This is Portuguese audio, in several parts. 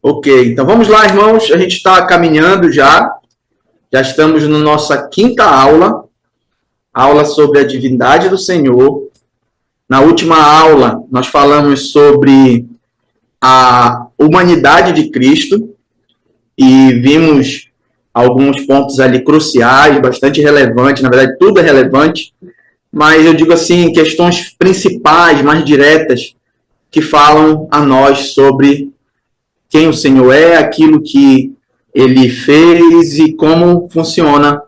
Ok, então vamos lá, irmãos. A gente está caminhando já estamos na nossa quinta aula sobre a divindade do Senhor. Na última aula, nós falamos sobre a humanidade de Cristo e vimos alguns pontos ali cruciais, bastante relevantes. Na verdade, tudo é relevante, mas eu digo assim, questões principais, mais diretas, que falam a nós sobre quem o Senhor é, aquilo que ele fez e como funciona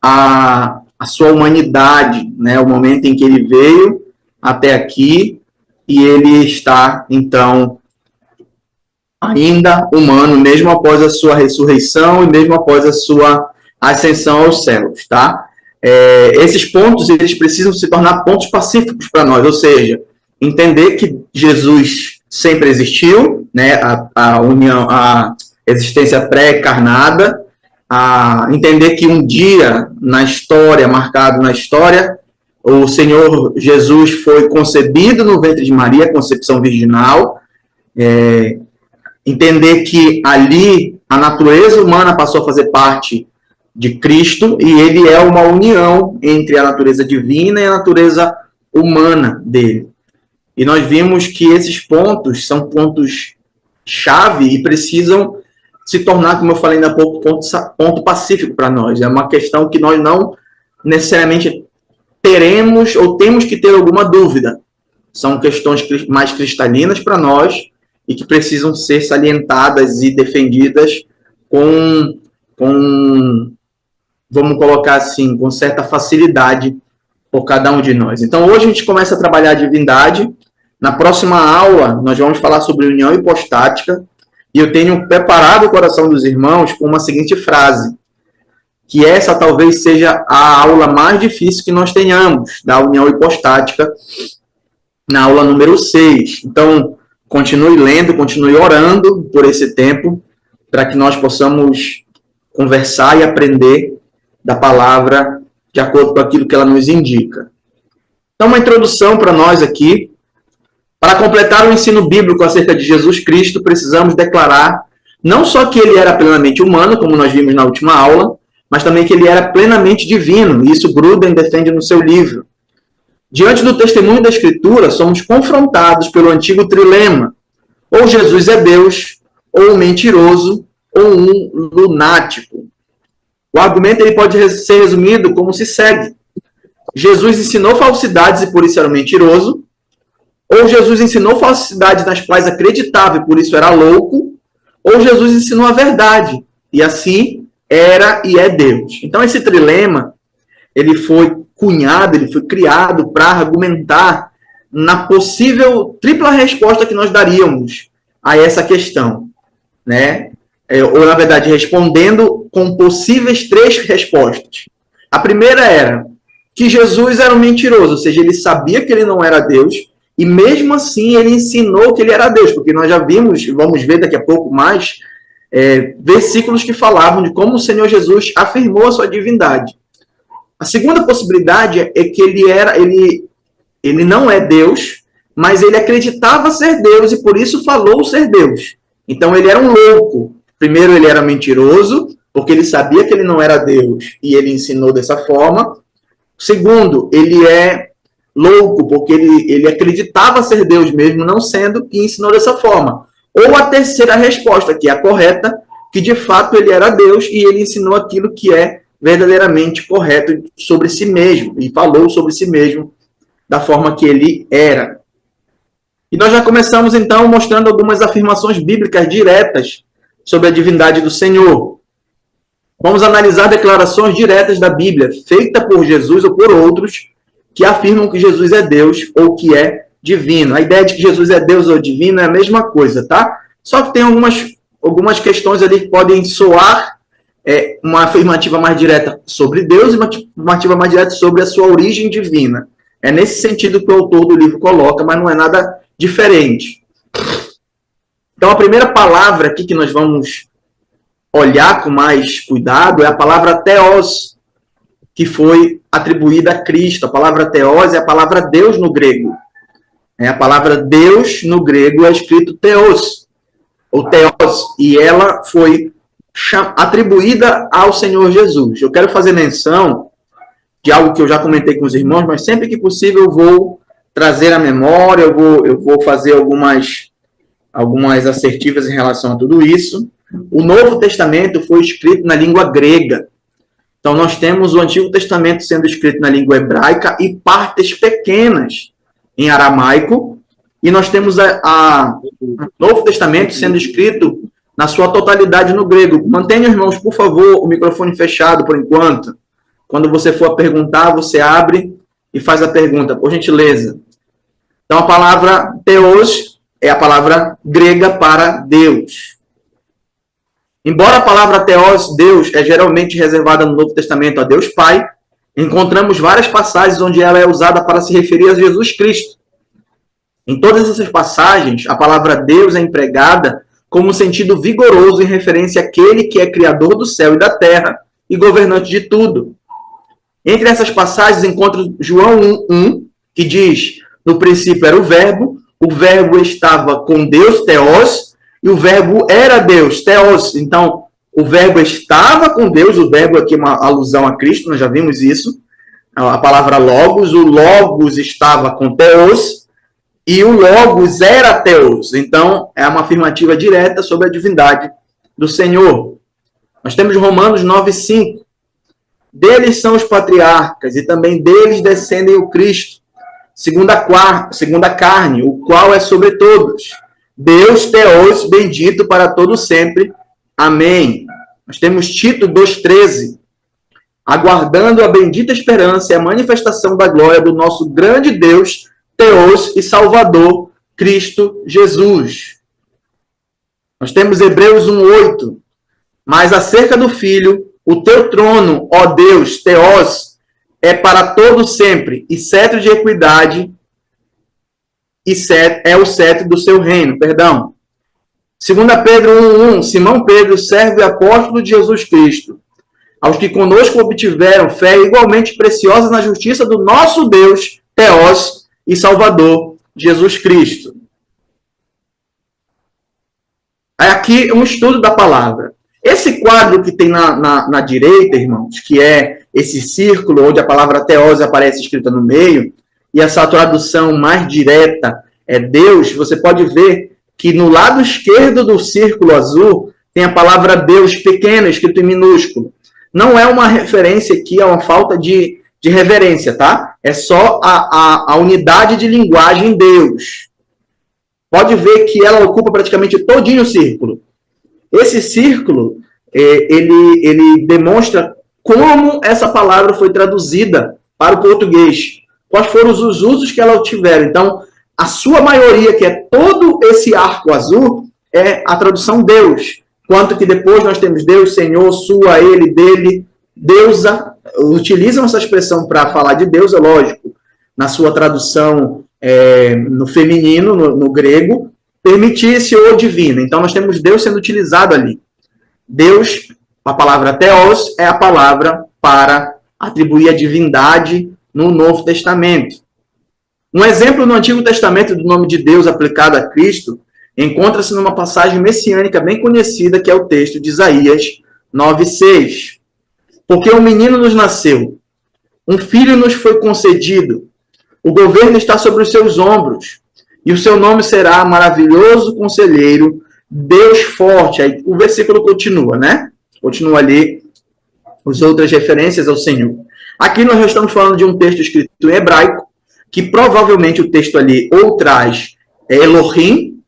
a sua humanidade, né? O momento em que ele veio até aqui e ele está, então, ainda humano, mesmo após a sua ressurreição e mesmo após a sua ascensão aos céus, tá? Esses pontos, eles precisam se tornar pontos pacíficos para nós, ou seja, entender que Jesus sempre existiu, né? A união, a existência pré-encarnada, a entender que um dia na história, marcado na história, o Senhor Jesus foi concebido no ventre de Maria, concepção virginal, entender que ali a natureza humana passou a fazer parte de Cristo e ele é uma união entre a natureza divina e a natureza humana dele. E nós vimos que esses pontos são pontos-chave e precisam se tornar, como eu falei ainda há pouco, ponto pacífico para nós. É uma questão que nós não necessariamente teremos ou temos que ter alguma dúvida. São questões mais cristalinas para nós e que precisam ser salientadas e defendidas com vamos colocar assim, com certa facilidade por cada um de nós. Então, hoje a gente começa a trabalhar a divindade. Na próxima aula, nós vamos falar sobre união hipostática. E eu tenho preparado o coração dos irmãos com uma seguinte frase, que essa talvez seja a aula mais difícil que nós tenhamos, da união hipostática, na aula número 6. Então, continue lendo, continue orando por esse tempo, para que nós possamos conversar e aprender da palavra de acordo com aquilo que ela nos indica. Então, uma introdução para nós aqui. Para completar o ensino bíblico acerca de Jesus Cristo, precisamos declarar não só que ele era plenamente humano, como nós vimos na última aula, mas também que ele era plenamente divino. E isso Gruden defende no seu livro. Diante do testemunho da Escritura, somos confrontados pelo antigo trilema. Ou Jesus é Deus, ou um mentiroso, ou um lunático. O argumento ele pode ser resumido como se segue. Jesus ensinou falsidades e por isso era um mentiroso. Ou Jesus ensinou falsidades nas quais acreditava e por isso era louco, ou Jesus ensinou a verdade, e assim era e é Deus. Então esse trilema, ele foi cunhado, ele foi criado para argumentar na possível tripla resposta que nós daríamos a essa questão, né? Ou na verdade respondendo com possíveis 3 respostas. A primeira era que Jesus era um mentiroso, ou seja, ele sabia que ele não era Deus, e mesmo assim ele ensinou que ele era Deus, porque nós já vimos, vamos ver daqui a pouco mais, versículos que falavam de como o Senhor Jesus afirmou a sua divindade. A segunda possibilidade é que ele não é Deus, mas ele acreditava ser Deus e por isso falou ser Deus. Então ele era um louco. Primeiro ele era mentiroso, porque ele sabia que ele não era Deus e ele ensinou dessa forma. Segundo, ele é louco, porque ele acreditava ser Deus mesmo, não sendo, e ensinou dessa forma. Ou a terceira resposta, que é a correta, que de fato ele era Deus e ele ensinou aquilo que é verdadeiramente correto sobre si mesmo, e falou sobre si mesmo da forma que ele era. E nós já começamos então mostrando algumas afirmações bíblicas diretas sobre a divindade do Senhor. Vamos analisar declarações diretas da Bíblia, feitas por Jesus ou por outros, que afirmam que Jesus é Deus ou que é divino. A ideia de que Jesus é Deus ou divino é a mesma coisa, tá? Só que tem algumas questões ali que podem soar uma afirmativa mais direta sobre Deus e uma afirmativa mais direta sobre a sua origem divina. É nesse sentido que o autor do livro coloca, mas não é nada diferente. Então, a primeira palavra aqui que nós vamos olhar com mais cuidado é a palavra theos, que foi atribuída a Cristo. A palavra theos é a palavra Deus no grego. A palavra Deus no grego é escrito theos. ou Theos, e ela foi atribuída ao Senhor Jesus. Eu quero fazer menção de algo que eu já comentei com os irmãos, mas sempre que possível eu vou trazer à memória, eu vou fazer algumas assertivas em relação a tudo isso. O Novo Testamento foi escrito na língua grega. Então, nós temos o Antigo Testamento sendo escrito na língua hebraica e partes pequenas em aramaico, e nós temos o Novo Testamento sendo escrito na sua totalidade no grego. Mantenha, irmãos, por favor, o microfone fechado por enquanto. Quando você for perguntar, você abre e faz a pergunta, por gentileza. Então, a palavra Theos é a palavra grega para Deus. Embora a palavra Theos, Deus, é geralmente reservada no Novo Testamento a Deus Pai, encontramos várias passagens onde ela é usada para se referir a Jesus Cristo. Em todas essas passagens, a palavra Deus é empregada como um sentido vigoroso em referência àquele que é criador do céu e da terra e governante de tudo. Entre essas passagens encontra João 1:1, que diz: no princípio era o verbo estava com Deus, Theos, e o verbo era Deus, Theos. Então, o verbo estava com Deus, o verbo aqui é uma alusão a Cristo, nós já vimos isso. A palavra logos, o logos estava com Theos, e o logos era Theos. Então, é uma afirmativa direta sobre a divindade do Senhor. Nós temos Romanos 9:5. Deles são os patriarcas, e também deles descendem o Cristo, segundo a carne, o qual é sobre todos. Deus, Theos, bendito para todo sempre. Amém. Nós temos Tito 2:13. Aguardando a bendita esperança e a manifestação da glória do nosso grande Deus, Theos e Salvador, Cristo Jesus. Nós temos Hebreus 1:8. Mas acerca do Filho, o teu trono, ó Deus, Theos, é para todo sempre, e cetro de equidade é o cetro do seu reino. Perdão. 2 Pedro 1:1. Simão Pedro, servo e apóstolo de Jesus Cristo, aos que conosco obtiveram fé igualmente preciosa na justiça do nosso Deus, Theos e Salvador, Jesus Cristo. Aqui um estudo da palavra. Esse quadro que tem na direita, irmãos, que é esse círculo onde a palavra Theos aparece escrita no meio, e essa tradução mais direta é Deus, você pode ver que no lado esquerdo do círculo azul tem a palavra Deus pequena, escrito em minúsculo. Não é uma referência aqui a uma falta de reverência, tá? É só a unidade de linguagem Deus. Pode ver que ela ocupa praticamente todinho o círculo. Esse círculo, ele demonstra como essa palavra foi traduzida para o português. Quais foram os usos que ela tiveram. Então, a sua maioria, que é todo esse arco azul, é a tradução Deus. Quanto que depois nós temos Deus, Senhor, sua, ele, dele, deusa. Utilizam essa expressão para falar de Deus, é lógico. Na sua tradução no feminino, no grego, permitisse ou divino. Então, nós temos Deus sendo utilizado ali. Deus, a palavra Theos, é a palavra para atribuir a divindade no Novo Testamento. Um exemplo no Antigo Testamento do nome de Deus aplicado a Cristo encontra-se numa passagem messiânica bem conhecida, que é o texto de Isaías 9:6. Porque um menino nos nasceu, um filho nos foi concedido, o governo está sobre os seus ombros, e o seu nome será Maravilhoso Conselheiro, Deus Forte. Aí o versículo continua, né? Continua ali as outras referências ao Senhor. Aqui nós já estamos falando de um texto escrito em hebraico, que provavelmente o texto ali ou traz Elohim,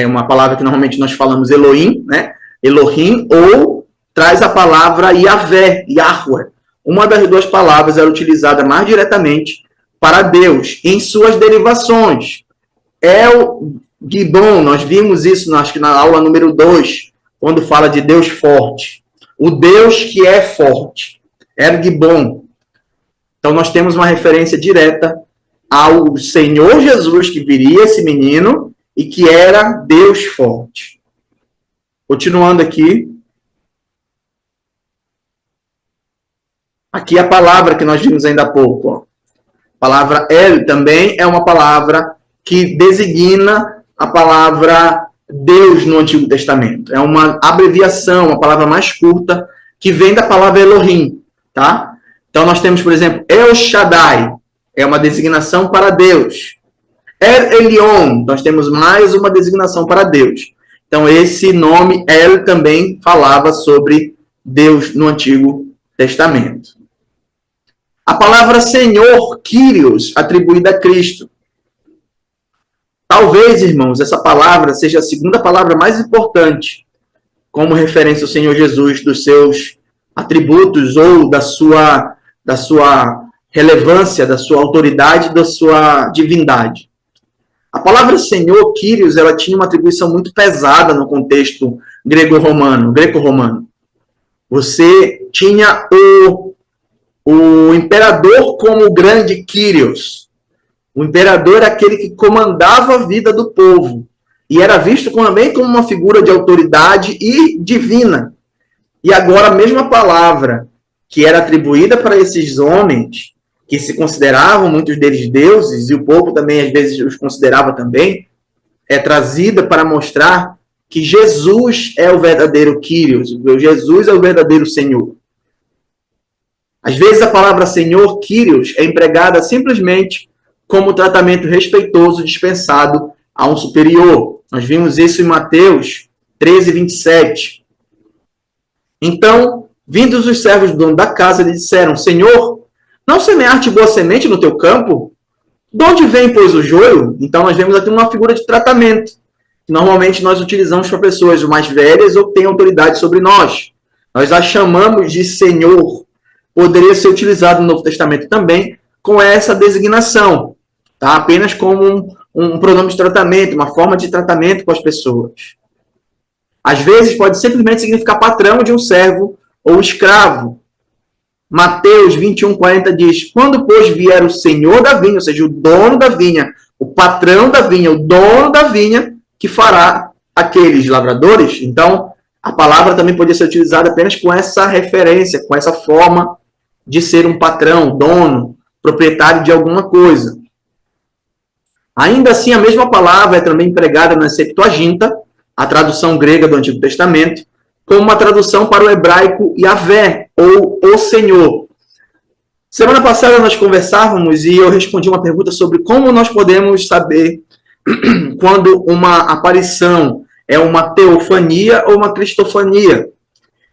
uma palavra que normalmente nós falamos Elohim, né? Elohim, ou traz a palavra Yahvé, Yahweh. Uma das duas palavras era utilizada mais diretamente para Deus, em suas derivações. El Gibon, nós vimos isso, acho que na aula número 2, quando fala de Deus forte. O Deus que é forte. El Gibon. Então, nós temos uma referência direta ao Senhor Jesus, que viria esse menino, e que era Deus forte. Continuando aqui. Aqui a palavra que nós vimos ainda há pouco. Ó. A palavra El também é uma palavra que designa a palavra Deus no Antigo Testamento. É uma abreviação, uma palavra mais curta, que vem da palavra Elohim, tá? Então nós temos, por exemplo, El Shaddai, é uma designação para Deus. El Elyon, nós temos mais uma designação para Deus. Então esse nome El também falava sobre Deus no Antigo Testamento. A palavra Senhor, Kyrios, atribuída a Cristo. Talvez, irmãos, essa palavra seja a segunda palavra mais importante como referência ao Senhor Jesus, dos seus atributos ou da sua relevância, da sua autoridade, da sua divindade. A palavra Senhor, Kyrios, ela tinha uma atribuição muito pesada no contexto greco-romano. Você tinha o imperador como o grande Kyrios. O imperador era aquele que comandava a vida do povo e era visto também como uma figura de autoridade e divina. E agora a mesma palavra que era atribuída para esses homens, que se consideravam muitos deles deuses, e o povo também às vezes os considerava também, é trazida para mostrar que Jesus é o verdadeiro Kyrios, Jesus é o verdadeiro Senhor. Às vezes a palavra Senhor, Kyrios, é empregada simplesmente como tratamento respeitoso dispensado a um superior. Nós vimos isso em Mateus 13, 27. Então, vindos os servos do dono da casa, lhe disseram: Senhor, não semeaste boa semente no teu campo? De onde vem, pois, o joio? Então, nós vemos aqui uma figura de tratamento, que normalmente nós utilizamos para pessoas mais velhas ou que têm autoridade sobre nós. Nós a chamamos de Senhor. Poderia ser utilizado no Novo Testamento também com essa designação, tá? Apenas como um pronome de tratamento, uma forma de tratamento com as pessoas. Às vezes pode simplesmente significar patrão de um servo ou escravo. Mateus 21:40 diz: quando, pois, vier o senhor da vinha, ou seja, o dono da vinha, o patrão da vinha, o dono da vinha, que fará aqueles lavradores. Então, a palavra também poderia ser utilizada apenas com essa referência, com essa forma de ser um patrão, dono, proprietário de alguma coisa. Ainda assim, a mesma palavra é também empregada na Septuaginta, a tradução grega do Antigo Testamento, como uma tradução para o hebraico Yahvé, ou o Senhor. Semana passada nós conversávamos e eu respondi uma pergunta sobre como nós podemos saber quando uma aparição é uma teofania ou uma cristofania.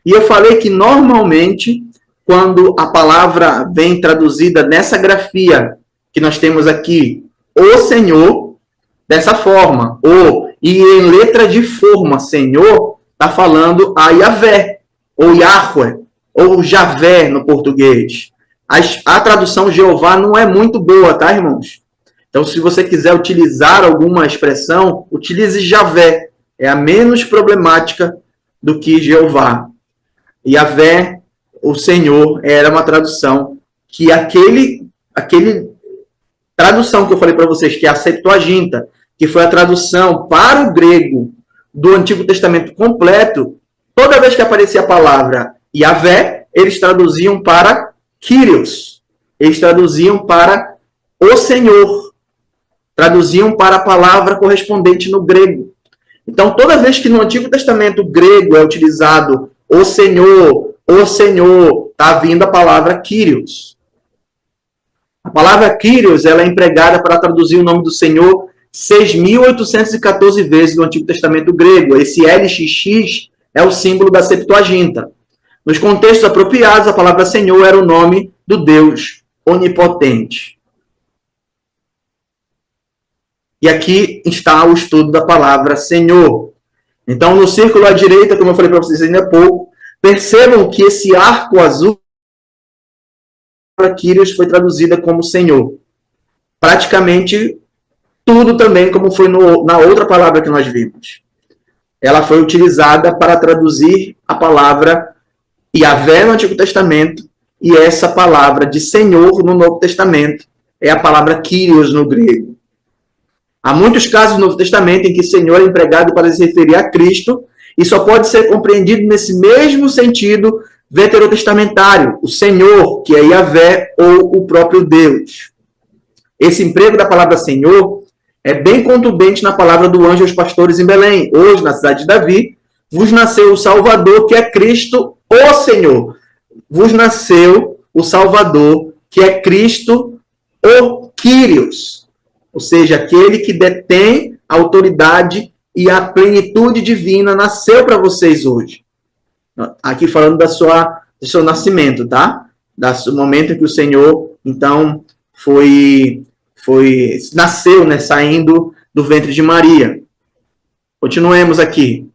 E eu falei que normalmente, quando a palavra vem traduzida nessa grafia que nós temos aqui, o Senhor, dessa forma, e em letra de forma, Senhor, está falando a Yahvé, ou Yahweh, ou Javé no português. A tradução Jeová não é muito boa, tá, irmãos? Então, se você quiser utilizar alguma expressão, utilize Javé. É a menos problemática do que Jeová. Yahvé, o Senhor, era uma tradução que aquele tradução que eu falei para vocês, que é a Septuaginta, que foi a tradução para o grego do Antigo Testamento completo, toda vez que aparecia a palavra Yahvé, eles traduziam para Kyrios. Eles traduziam para o Senhor. Traduziam para a palavra correspondente no grego. Então, toda vez que no Antigo Testamento grego é utilizado o Senhor, está vindo a palavra Kyrios. A palavra Kyrios ela é empregada para traduzir o nome do Senhor 6.814 vezes no Antigo Testamento grego. Esse LXX é o símbolo da Septuaginta. Nos contextos apropriados, a palavra Senhor era o nome do Deus onipotente. E aqui está o estudo da palavra Senhor. Então, no círculo à direita, como eu falei para vocês ainda há pouco, percebam que esse arco azul, a Kyrios foi traduzida como Senhor. Praticamente tudo também, como foi na outra palavra que nós vimos. Ela foi utilizada para traduzir a palavra Yahvé no Antigo Testamento e essa palavra de Senhor no Novo Testamento é a palavra Kyrios no grego. Há muitos casos no Novo Testamento em que Senhor é empregado para se referir a Cristo e só pode ser compreendido nesse mesmo sentido veterotestamentário, o Senhor, que é Yahvé ou o próprio Deus. Esse emprego da palavra Senhor é bem contundente na palavra do anjo aos pastores em Belém. Hoje, na cidade de Davi, vos nasceu o Salvador, que é Cristo, o Senhor. Vos nasceu o Salvador, que é Cristo, o Kyrios. Ou seja, aquele que detém a autoridade e a plenitude divina, nasceu para vocês hoje. Aqui falando do seu nascimento, tá? Do momento em que o Senhor, então, nasceu, né, saindo do ventre de Maria. Continuemos aqui.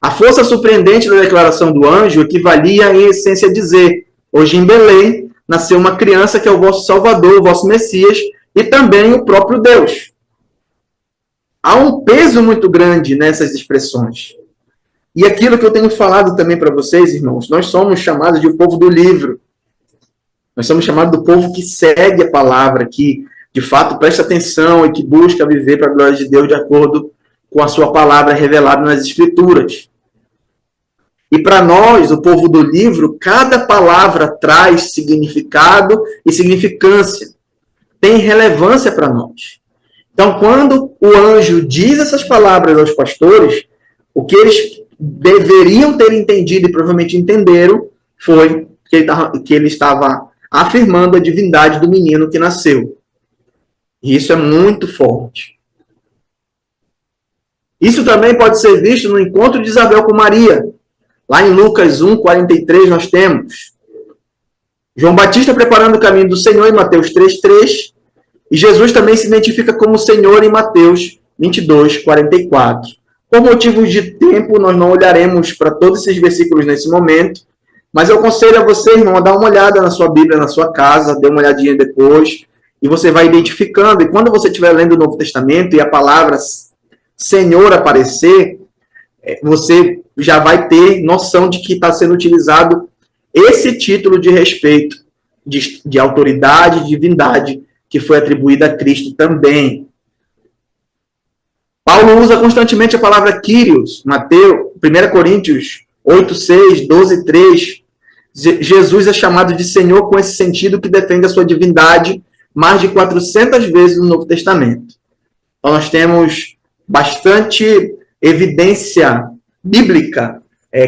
A força surpreendente da declaração do anjo equivalia, em essência, a dizer: hoje em Belém nasceu uma criança que é o vosso Salvador, o vosso Messias, e também o próprio Deus. Há um peso muito grande nessas expressões. E aquilo que eu tenho falado também para vocês, irmãos, nós somos chamados de o povo do livro. Nós somos chamados do povo que segue a palavra, que de fato presta atenção e que busca viver para a glória de Deus de acordo com a sua palavra revelada nas Escrituras. E para nós, o povo do livro, cada palavra traz significado e significância. Tem relevância para nós. Então, quando o anjo diz essas palavras aos pastores, o que eles deveriam ter entendido e provavelmente entenderam foi que ele estava afirmando a divindade do menino que nasceu. E isso é muito forte. Isso também pode ser visto no encontro de Isabel com Maria. Lá em Lucas 1, 43, nós temos João Batista preparando o caminho do Senhor em Mateus 3, 3. E Jesus também se identifica como Senhor em Mateus 22, 44. Por motivos de tempo, nós não olharemos para todos esses versículos nesse momento, mas eu aconselho a você, irmão, a dar uma olhada na sua Bíblia, na sua casa, dê uma olhadinha depois, e você vai identificando. E quando você estiver lendo o Novo Testamento e a palavra Senhor aparecer, você já vai ter noção de que está sendo utilizado esse título de respeito, de autoridade, de divindade, que foi atribuída a Cristo também. Paulo usa constantemente a palavra Kyrios, 1 Coríntios 8, 6, 12, 3. Jesus é chamado de Senhor com esse sentido que defende a sua divindade mais de 400 vezes no Novo Testamento. Então, nós temos bastante evidência bíblica,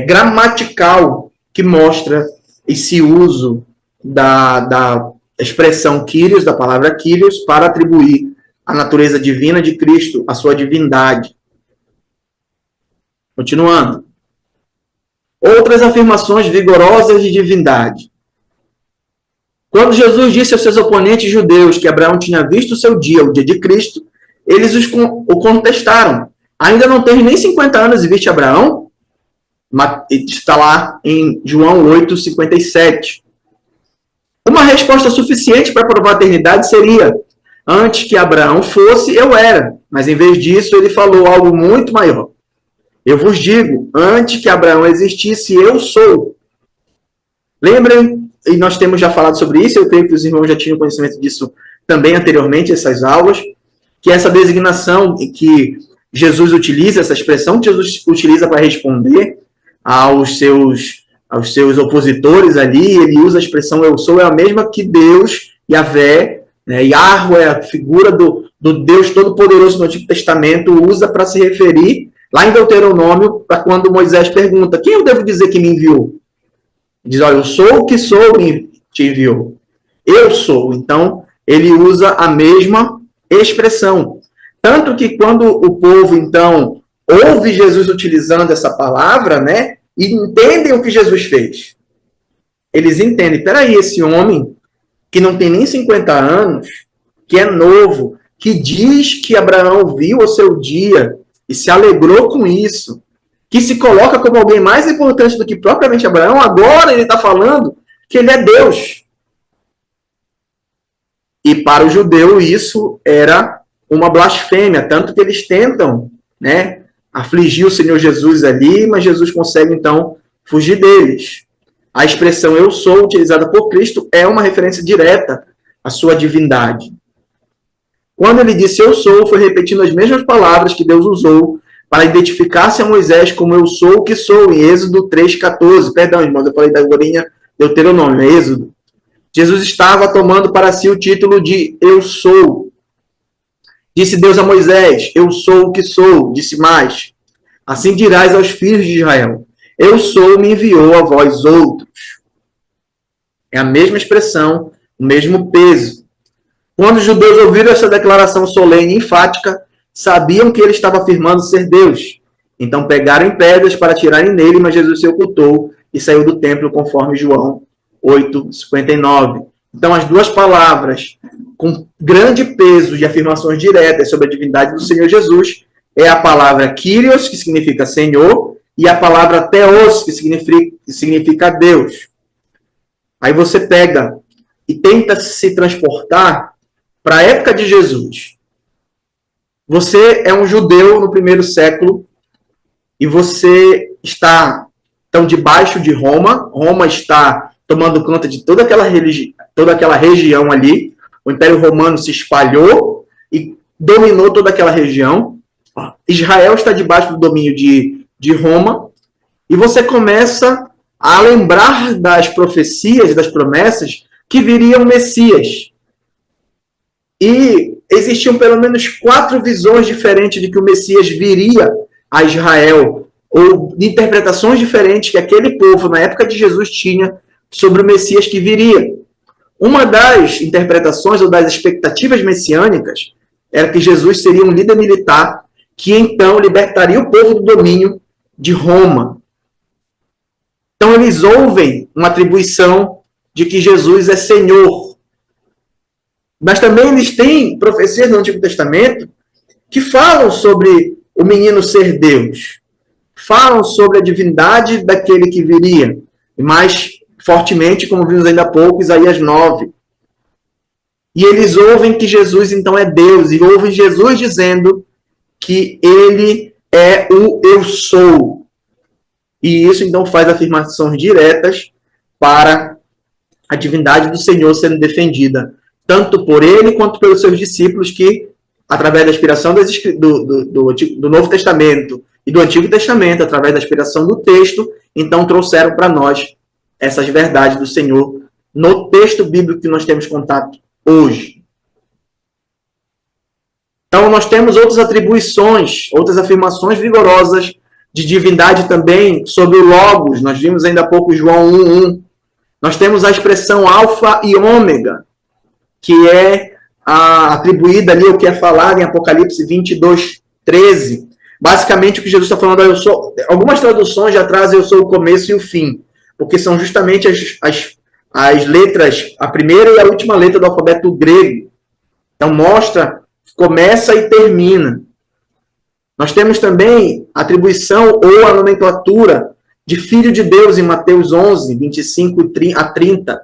gramatical, que mostra esse uso da expressão Kyrios, da palavra Kyrios, para atribuir a natureza divina de Cristo, a sua divindade. Continuando. Outras afirmações vigorosas de divindade. Quando Jesus disse aos seus oponentes judeus que Abraão tinha visto o seu dia, o dia de Cristo, eles o contestaram. Ainda não tens nem 50 anos e viste Abraão? Está lá em João 8, 57. Uma resposta suficiente para provar a eternidade seria: antes que Abraão fosse, eu era. Mas em vez disso, ele falou algo muito maior. Eu vos digo, antes que Abraão existisse, eu sou. Lembrem, e nós temos já falado sobre isso, eu creio que os irmãos já tinham conhecimento disso também anteriormente, essas aulas, que essa designação que Jesus utiliza, essa expressão que Jesus utiliza para responder aos seus opositores ali, ele usa a expressão eu sou, é a mesma que Deus, Yahvé, Yahweh, a figura do Deus Todo-Poderoso no Antigo Testamento, usa para se referir, lá em Deuteronômio, para quando Moisés pergunta, quem eu devo dizer que me enviou? Ele diz, olha, eu sou o que sou e te enviou. Eu sou. Então, ele usa a mesma expressão. Tanto que quando o povo, então, ouve Jesus utilizando essa palavra, né, e entendem o que Jesus fez. Eles entendem, peraí, esse homem que não tem nem 50 anos, que é novo, que diz que Abraão viu o seu dia e se alegrou com isso, que se coloca como alguém mais importante do que propriamente Abraão, agora ele está falando que ele é Deus. E para o judeu isso era uma blasfêmia, tanto que eles tentam, né, afligir o Senhor Jesus ali, mas Jesus consegue então fugir deles. A expressão eu sou, utilizada por Cristo, é uma referência direta à sua divindade. Quando ele disse eu sou, foi repetindo as mesmas palavras que Deus usou para identificar-se a Moisés como eu sou o que sou, em Êxodo 3,14. Perdão, irmãos, eu falei da agorinha Deuteronômio, é Êxodo. Jesus estava tomando para si o título de eu sou. Disse Deus a Moisés: eu sou o que sou. Disse mais: assim dirás aos filhos de Israel: eu sou, me enviou a vós outros. É a mesma expressão, o mesmo peso. Quando os judeus ouviram essa declaração solene e enfática, sabiam que ele estava afirmando ser Deus. Então pegaram em pedras para atirarem nele, mas Jesus se ocultou e saiu do templo, conforme João 8:59. Então as duas palavras com grande peso de afirmações diretas sobre a divindade do Senhor Jesus é a palavra Kyrios, que significa Senhor, e a palavra Theos, que significa Deus. Aí você pega e tenta se transportar para a época de Jesus. Você é um judeu no primeiro século e você está então debaixo de Roma. Roma está tomando conta de toda aquela região ali. O Império Romano se espalhou e dominou toda aquela região. Israel está debaixo do domínio de Roma. E você começa a lembrar das profecias, das promessas, que viria o Messias. E existiam pelo menos 4 visões diferentes de que o Messias viria a Israel, ou de interpretações diferentes que aquele povo, na época de Jesus, tinha sobre o Messias que viria. Uma das interpretações, ou das expectativas messiânicas, era que Jesus seria um líder militar que então libertaria o povo do domínio de Roma. Então eles ouvem uma atribuição de que Jesus é Senhor. Mas também eles têm profecias no Antigo Testamento que falam sobre o menino ser Deus. Falam sobre a divindade daquele que viria. E mais fortemente, como vimos ainda há pouco, Isaías 9. E eles ouvem que Jesus então é Deus. E ouvem Jesus dizendo que ele é o eu sou. E isso então faz afirmações diretas para a divindade do Senhor sendo defendida, tanto por ele quanto pelos seus discípulos que, através da inspiração do Novo Testamento e do Antigo Testamento, através da inspiração do texto, então trouxeram para nós essas verdades do Senhor no texto bíblico que nós temos contato hoje. Então, nós temos outras atribuições, outras afirmações vigorosas de divindade também sobre o Logos. Nós vimos ainda há pouco João 1:1. Nós temos a expressão alfa e ômega, que é atribuída ali, o que é falado em Apocalipse 22:13. Basicamente, o que Jesus está falando, eu sou. Algumas traduções já trazem eu sou o começo e o fim, porque são justamente as letras, a primeira e a última letra do alfabeto grego. Então, mostra, começa e termina. Nós temos também a atribuição ou a nomenclatura de Filho de Deus em Mateus 11, 25-30,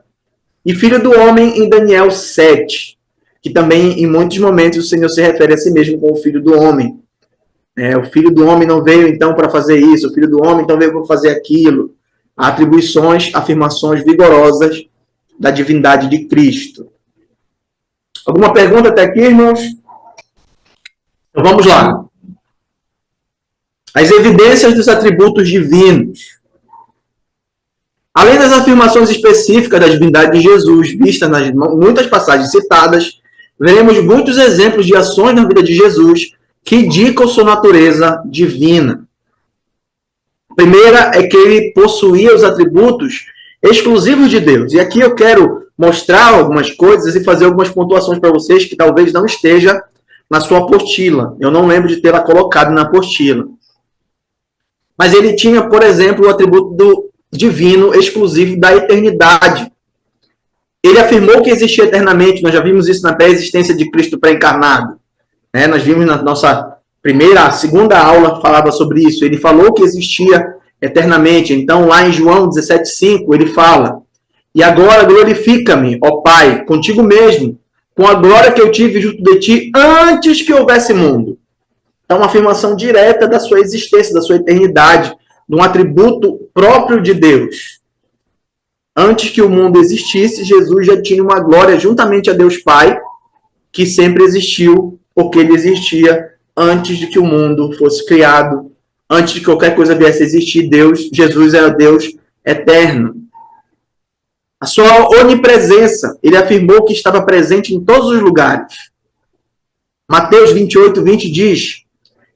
e Filho do Homem em Daniel 7, que também, em muitos momentos, o Senhor se refere a si mesmo como o Filho do Homem. O Filho do Homem não veio, então, para fazer isso, o Filho do Homem, então, veio para fazer aquilo. Atribuições, afirmações vigorosas da divindade de Cristo. Alguma pergunta até aqui, irmãos? Então, vamos lá. As evidências dos atributos divinos. Além das afirmações específicas da divindade de Jesus, vistas nas muitas passagens citadas, veremos muitos exemplos de ações na vida de Jesus que indicam sua natureza divina. A primeira é que ele possuía os atributos exclusivos de Deus. E aqui eu quero mostrar algumas coisas e fazer algumas pontuações para vocês que talvez não esteja na sua apostila. Eu não lembro de tê-la colocado na apostila. Mas ele tinha, por exemplo, o atributo divino exclusivo da eternidade. Ele afirmou que existia eternamente. Nós já vimos isso na pré-existência de Cristo pré-encarnado. Nós vimos na nossa segunda aula falava sobre isso. Ele falou que existia eternamente. Então, lá em João 17:5, ele fala: e agora glorifica-me, ó Pai, contigo mesmo, com a glória que eu tive junto de ti antes que houvesse mundo. Então, uma afirmação direta da sua existência, da sua eternidade, de um atributo próprio de Deus. Antes que o mundo existisse, Jesus já tinha uma glória juntamente a Deus Pai, que sempre existiu, porque ele existia antes de que o mundo fosse criado, antes de que qualquer coisa viesse a existir. Jesus era Deus eterno. A sua onipresença, ele afirmou que estava presente em todos os lugares. Mateus 28, 20 diz: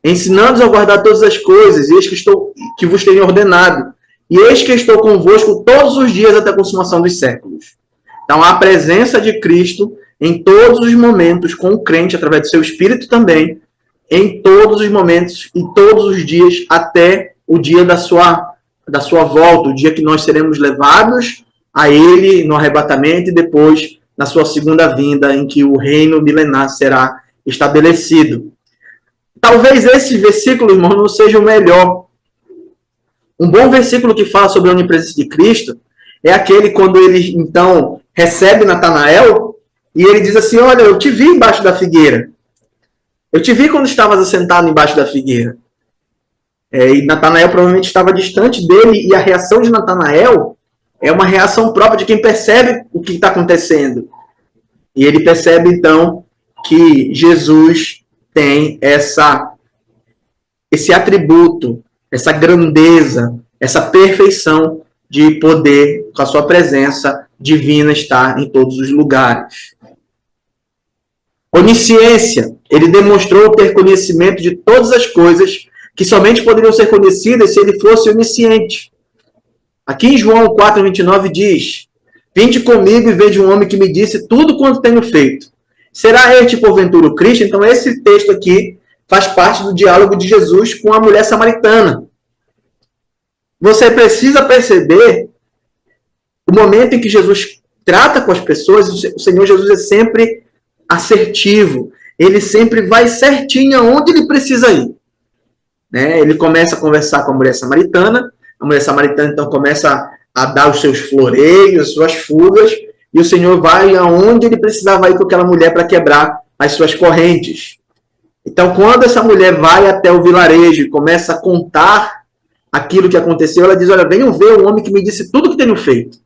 ensinando-os a guardar todas as coisas, e eis que vos tenho ordenado, e eis que estou convosco todos os dias até a consumação dos séculos. Então, a presença de Cristo em todos os momentos, com o crente, através do seu Espírito também, em todos os momentos e todos os dias, até o dia da sua volta, o dia que nós seremos levados a Ele no arrebatamento e depois na sua segunda vinda, em que o reino milenar será estabelecido. Talvez esse versículo, irmão, não seja o melhor. Um bom versículo que fala sobre a onipresença de Cristo é aquele quando ele, então, recebe Natanael e ele diz assim: olha, eu te vi embaixo da figueira. Eu te vi quando estavas assentado embaixo da figueira. E Natanael provavelmente estava distante dele, e a reação de Natanael é uma reação própria de quem percebe o que está acontecendo. E ele percebe, então, que Jesus tem esse atributo, essa grandeza, essa perfeição de poder, com a sua presença divina, estar em todos os lugares. Onisciência. Ele demonstrou ter conhecimento de todas as coisas que somente poderiam ser conhecidas se ele fosse onisciente. Aqui em João 4,29 diz: vinde comigo e veja um homem que me disse tudo quanto tenho feito. Será este, porventura, o Cristo? Então, esse texto aqui faz parte do diálogo de Jesus com a mulher samaritana. Você precisa perceber o momento em que Jesus trata com as pessoas. O Senhor Jesus é sempre assertivo. Ele sempre vai certinho aonde ele precisa ir. Ele começa a conversar com a mulher samaritana. A mulher samaritana, então, começa a dar os seus floreios, as suas fugas, e o Senhor vai aonde ele precisava ir com aquela mulher para quebrar as suas correntes. Então, quando essa mulher vai até o vilarejo e começa a contar aquilo que aconteceu, ela diz: olha, venham ver o homem que me disse tudo que tenho feito.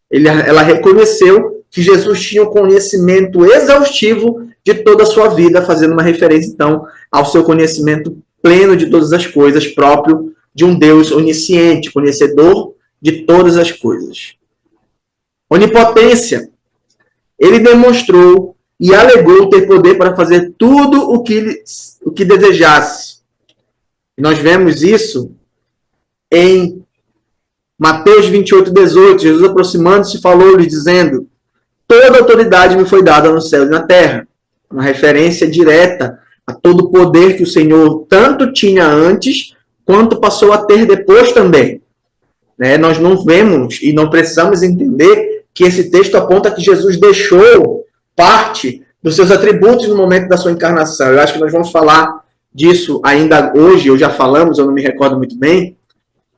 Ela reconheceu que Jesus tinha um conhecimento exaustivo de toda a sua vida, fazendo uma referência, então, ao seu conhecimento pleno de todas as coisas, próprio de um Deus onisciente, conhecedor de todas as coisas. Onipotência. Ele demonstrou e alegou ter poder para fazer tudo o que desejasse. E nós vemos isso em Mateus 28, 18. Jesus, aproximando-se, falou-lhe, dizendo: toda autoridade me foi dada no céu e na terra. Uma referência direta a todo o poder que o Senhor tanto tinha antes, quanto passou a ter depois também. Nós não vemos e não precisamos entender que esse texto aponta que Jesus deixou parte dos seus atributos no momento da sua encarnação. Eu acho que nós vamos falar disso ainda hoje, ou já falamos, eu não me recordo muito bem,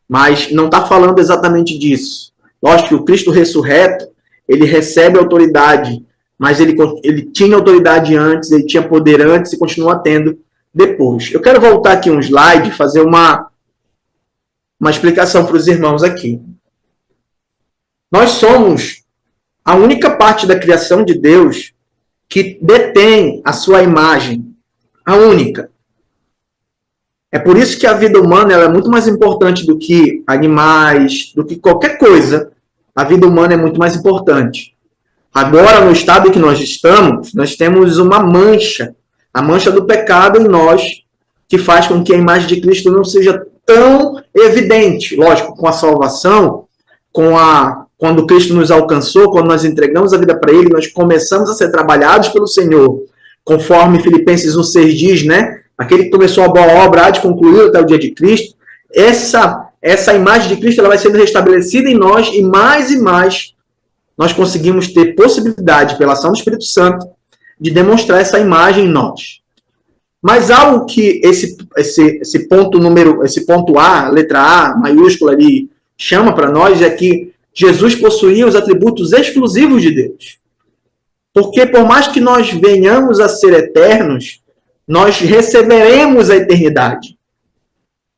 mas não está falando exatamente disso. Lógico que o Cristo ressurreto, ele recebe autoridade, mas ele tinha autoridade antes, ele tinha poder antes e continua tendo depois. Eu quero voltar aqui um slide, fazer uma explicação para os irmãos aqui. Nós somos a única parte da criação de Deus que detém a sua imagem. A única. É por isso que a vida humana ela é muito mais importante do que animais, do que qualquer coisa. A vida humana é muito mais importante. Agora, no estado em que nós estamos, nós temos uma mancha. A mancha do pecado em nós, que faz com que a imagem de Cristo não seja tão evidente. Lógico, com a salvação, quando Cristo nos alcançou, quando nós entregamos a vida para Ele, nós começamos a ser trabalhados pelo Senhor, conforme Filipenses 1,6 diz, aquele que começou a boa obra há de concluir até o dia de Cristo. Essa imagem de Cristo ela vai sendo restabelecida em nós e mais nós conseguimos ter possibilidade, pela ação do Espírito Santo, de demonstrar essa imagem em nós. Mas algo que esse ponto A, letra A, maiúscula ali, chama para nós é que Jesus possuía os atributos exclusivos de Deus. Porque por mais que nós venhamos a ser eternos, nós receberemos a eternidade.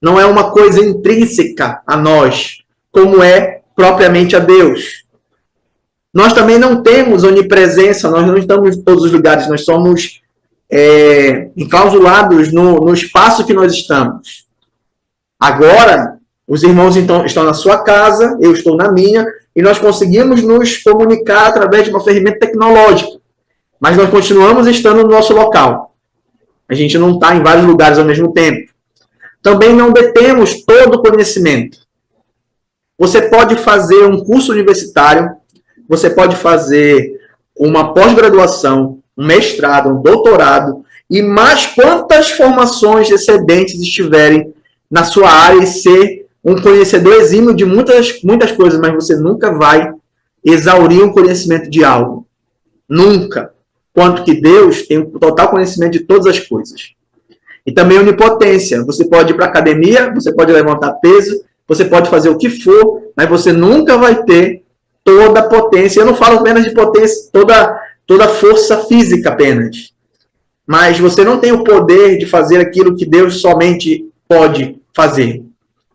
Não é uma coisa intrínseca a nós, como é propriamente a Deus. Nós também não temos onipresença, nós não estamos em todos os lugares, nós somos enclausulados no espaço que nós estamos. Agora, os irmãos então estão na sua casa, eu estou na minha, e nós conseguimos nos comunicar através de uma ferramenta tecnológica. Mas nós continuamos estando no nosso local. A gente não está em vários lugares ao mesmo tempo. Também não detemos todo o conhecimento. Você pode fazer um curso universitário, você pode fazer uma pós-graduação, um mestrado, um doutorado, e mais quantas formações excedentes estiverem na sua área e ser um conhecedor exímio de muitas coisas, mas você nunca vai exaurir o conhecimento de algo. Nunca. Quanto que Deus tem um total conhecimento de todas as coisas. E também onipotência. Você pode ir para a academia, você pode levantar peso, você pode fazer o que for, mas você nunca vai ter toda a potência. Eu não falo apenas de potência, toda a força física apenas. Mas você não tem o poder de fazer aquilo que Deus somente pode fazer.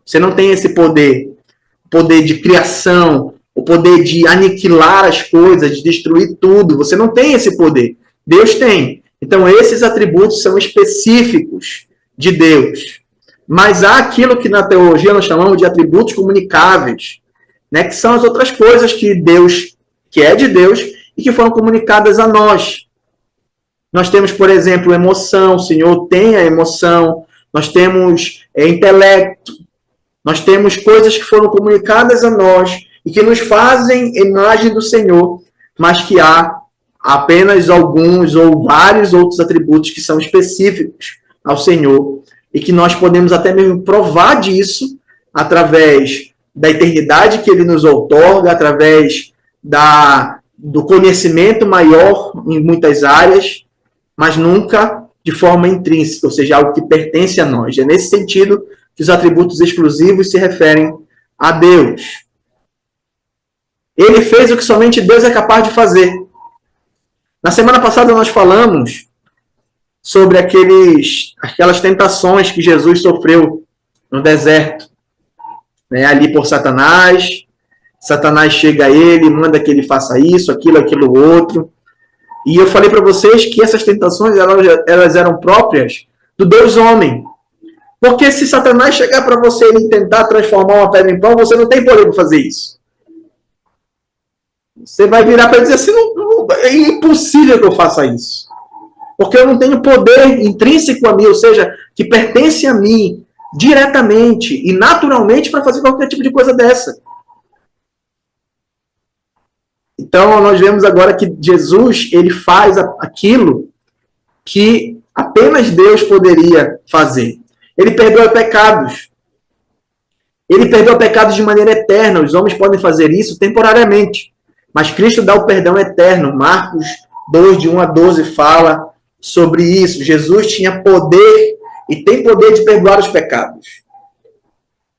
Você não tem esse poder. O poder de criação, o poder de aniquilar as coisas, de destruir tudo. Você não tem esse poder. Deus tem. Então, esses atributos são específicos de Deus. Mas há aquilo que na teologia nós chamamos de atributos comunicáveis, né? Que são as outras coisas que Deus, que é de Deus, e que foram comunicadas a nós. Nós temos, por exemplo, emoção, o Senhor tem a emoção. Nós temos intelecto. Nós temos coisas que foram comunicadas a nós e que nos fazem imagem do Senhor, mas que há apenas alguns ou vários outros atributos que são específicos ao Senhor e que nós podemos até mesmo provar disso através da eternidade que Ele nos outorga, através do conhecimento maior em muitas áreas, mas nunca de forma intrínseca, ou seja, algo que pertence a nós. É nesse sentido que os atributos exclusivos se referem a Deus. Ele fez o que somente Deus é capaz de fazer. Na semana passada nós falamos sobre aquelas tentações que Jesus sofreu no deserto, né, ali por Satanás. Satanás chega a ele, manda que ele faça isso, aquilo outro. E eu falei para vocês que essas tentações elas eram próprias do Deus homem. Porque se Satanás chegar para você e tentar transformar uma pedra em pão, você não tem poder para fazer isso. Você vai virar para dizer assim, é impossível que eu faça isso. Porque eu não tenho poder intrínseco a mim, ou seja, que pertence a mim diretamente e naturalmente para fazer qualquer tipo de coisa dessa. Então, nós vemos agora que Jesus, ele faz aquilo que apenas Deus poderia fazer. Ele perdoa pecados. Ele perdoa pecados de maneira eterna. Os homens podem fazer isso temporariamente. Mas Cristo dá o perdão eterno. Marcos 2, de 1 a 12, fala sobre isso. Jesus tinha poder e tem poder de perdoar os pecados.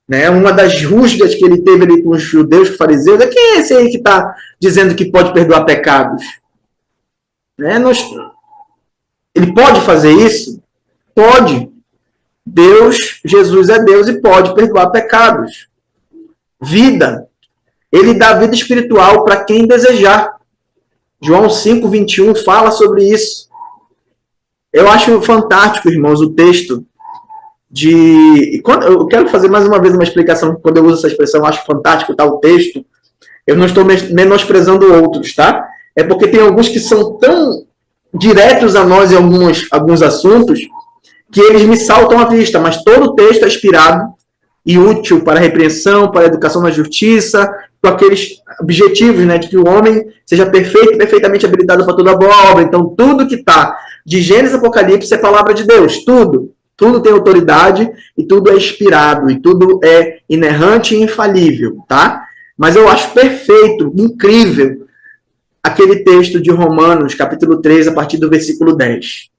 Né? Uma das rusgas que ele teve ali com os judeus, com os fariseus, é: quem é esse aí que está dizendo que pode perdoar pecados? Né? Ele pode fazer isso? Pode. Jesus é Deus e pode perdoar pecados. Vida. Ele dá vida espiritual para quem desejar. João 5, 21 fala sobre isso. Eu acho fantástico, irmãos, o texto eu quero fazer mais uma vez uma explicação. Quando eu uso essa expressão, eu acho fantástico tal texto. Eu não estou menosprezando outros, tá? É porque tem alguns que são tão diretos a nós em alguns assuntos que eles me saltam à vista, mas todo o texto é inspirado e útil para a repreensão, para a educação na justiça, com aqueles objetivos, né, de que o homem seja perfeito, perfeitamente habilitado para toda boa obra. Então, tudo que está de Gênesis a Apocalipse é palavra de Deus, tudo. Tudo tem autoridade e tudo é inspirado e tudo é inerrante e infalível, tá? Mas eu acho perfeito, incrível, aquele texto de Romanos, capítulo 3, a partir do versículo 10.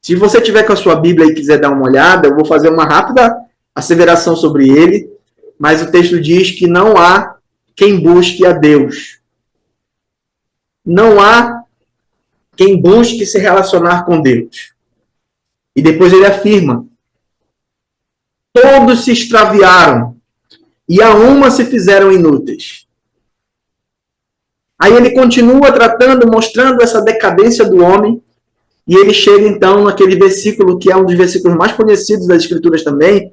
Se você tiver com a sua Bíblia e quiser dar uma olhada, eu vou fazer uma rápida asseveração sobre ele, mas o texto diz que não há quem busque a Deus. Não há quem busque se relacionar com Deus. E depois ele afirma: todos se extraviaram e a uma se fizeram inúteis. Aí ele continua tratando, mostrando essa decadência do homem, e ele chega então naquele versículo que é um dos versículos mais conhecidos das Escrituras também,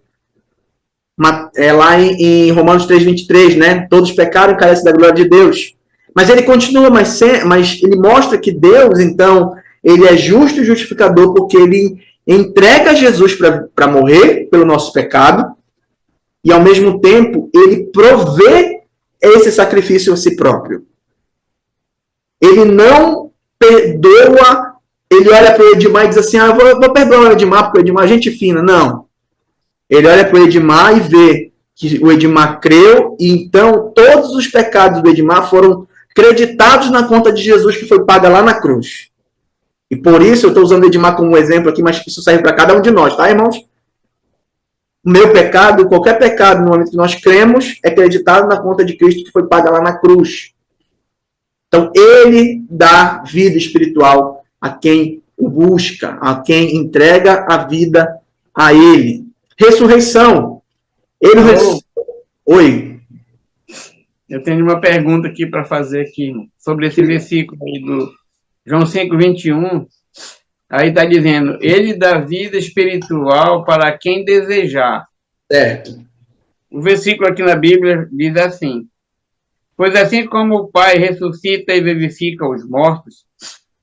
é lá em Romanos 3:23, né? Todos pecaram e carecem da glória de Deus. Mas ele continua, mas ele mostra que Deus, então, ele é justo e justificador porque ele entrega Jesus para morrer pelo nosso pecado e, ao mesmo tempo, ele provê esse sacrifício a si próprio. Ele não perdoa, ele olha para o Edmar e diz assim, vou perdoar o Edmar porque o Edmar é gente fina. Não. Ele olha para o Edmar e vê que o Edmar creu e então todos os pecados do Edmar foram creditados na conta de Jesus que foi paga lá na cruz. E por isso eu estou usando o Edmar como exemplo aqui, mas isso serve para cada um de nós, tá, irmãos? O meu pecado, qualquer pecado no momento que nós cremos, é creditado na conta de Cristo que foi paga lá na cruz. Então, ele dá vida espiritual a quem o busca, a quem entrega a vida a ele. Ressurreição. Ele Oi. Eu tenho uma pergunta aqui para fazer aqui sobre esse versículo aí do João 5:21. Aí está dizendo, ele dá vida espiritual para quem desejar. Certo. O versículo aqui na Bíblia diz assim, pois assim como o Pai ressuscita e vivifica os mortos,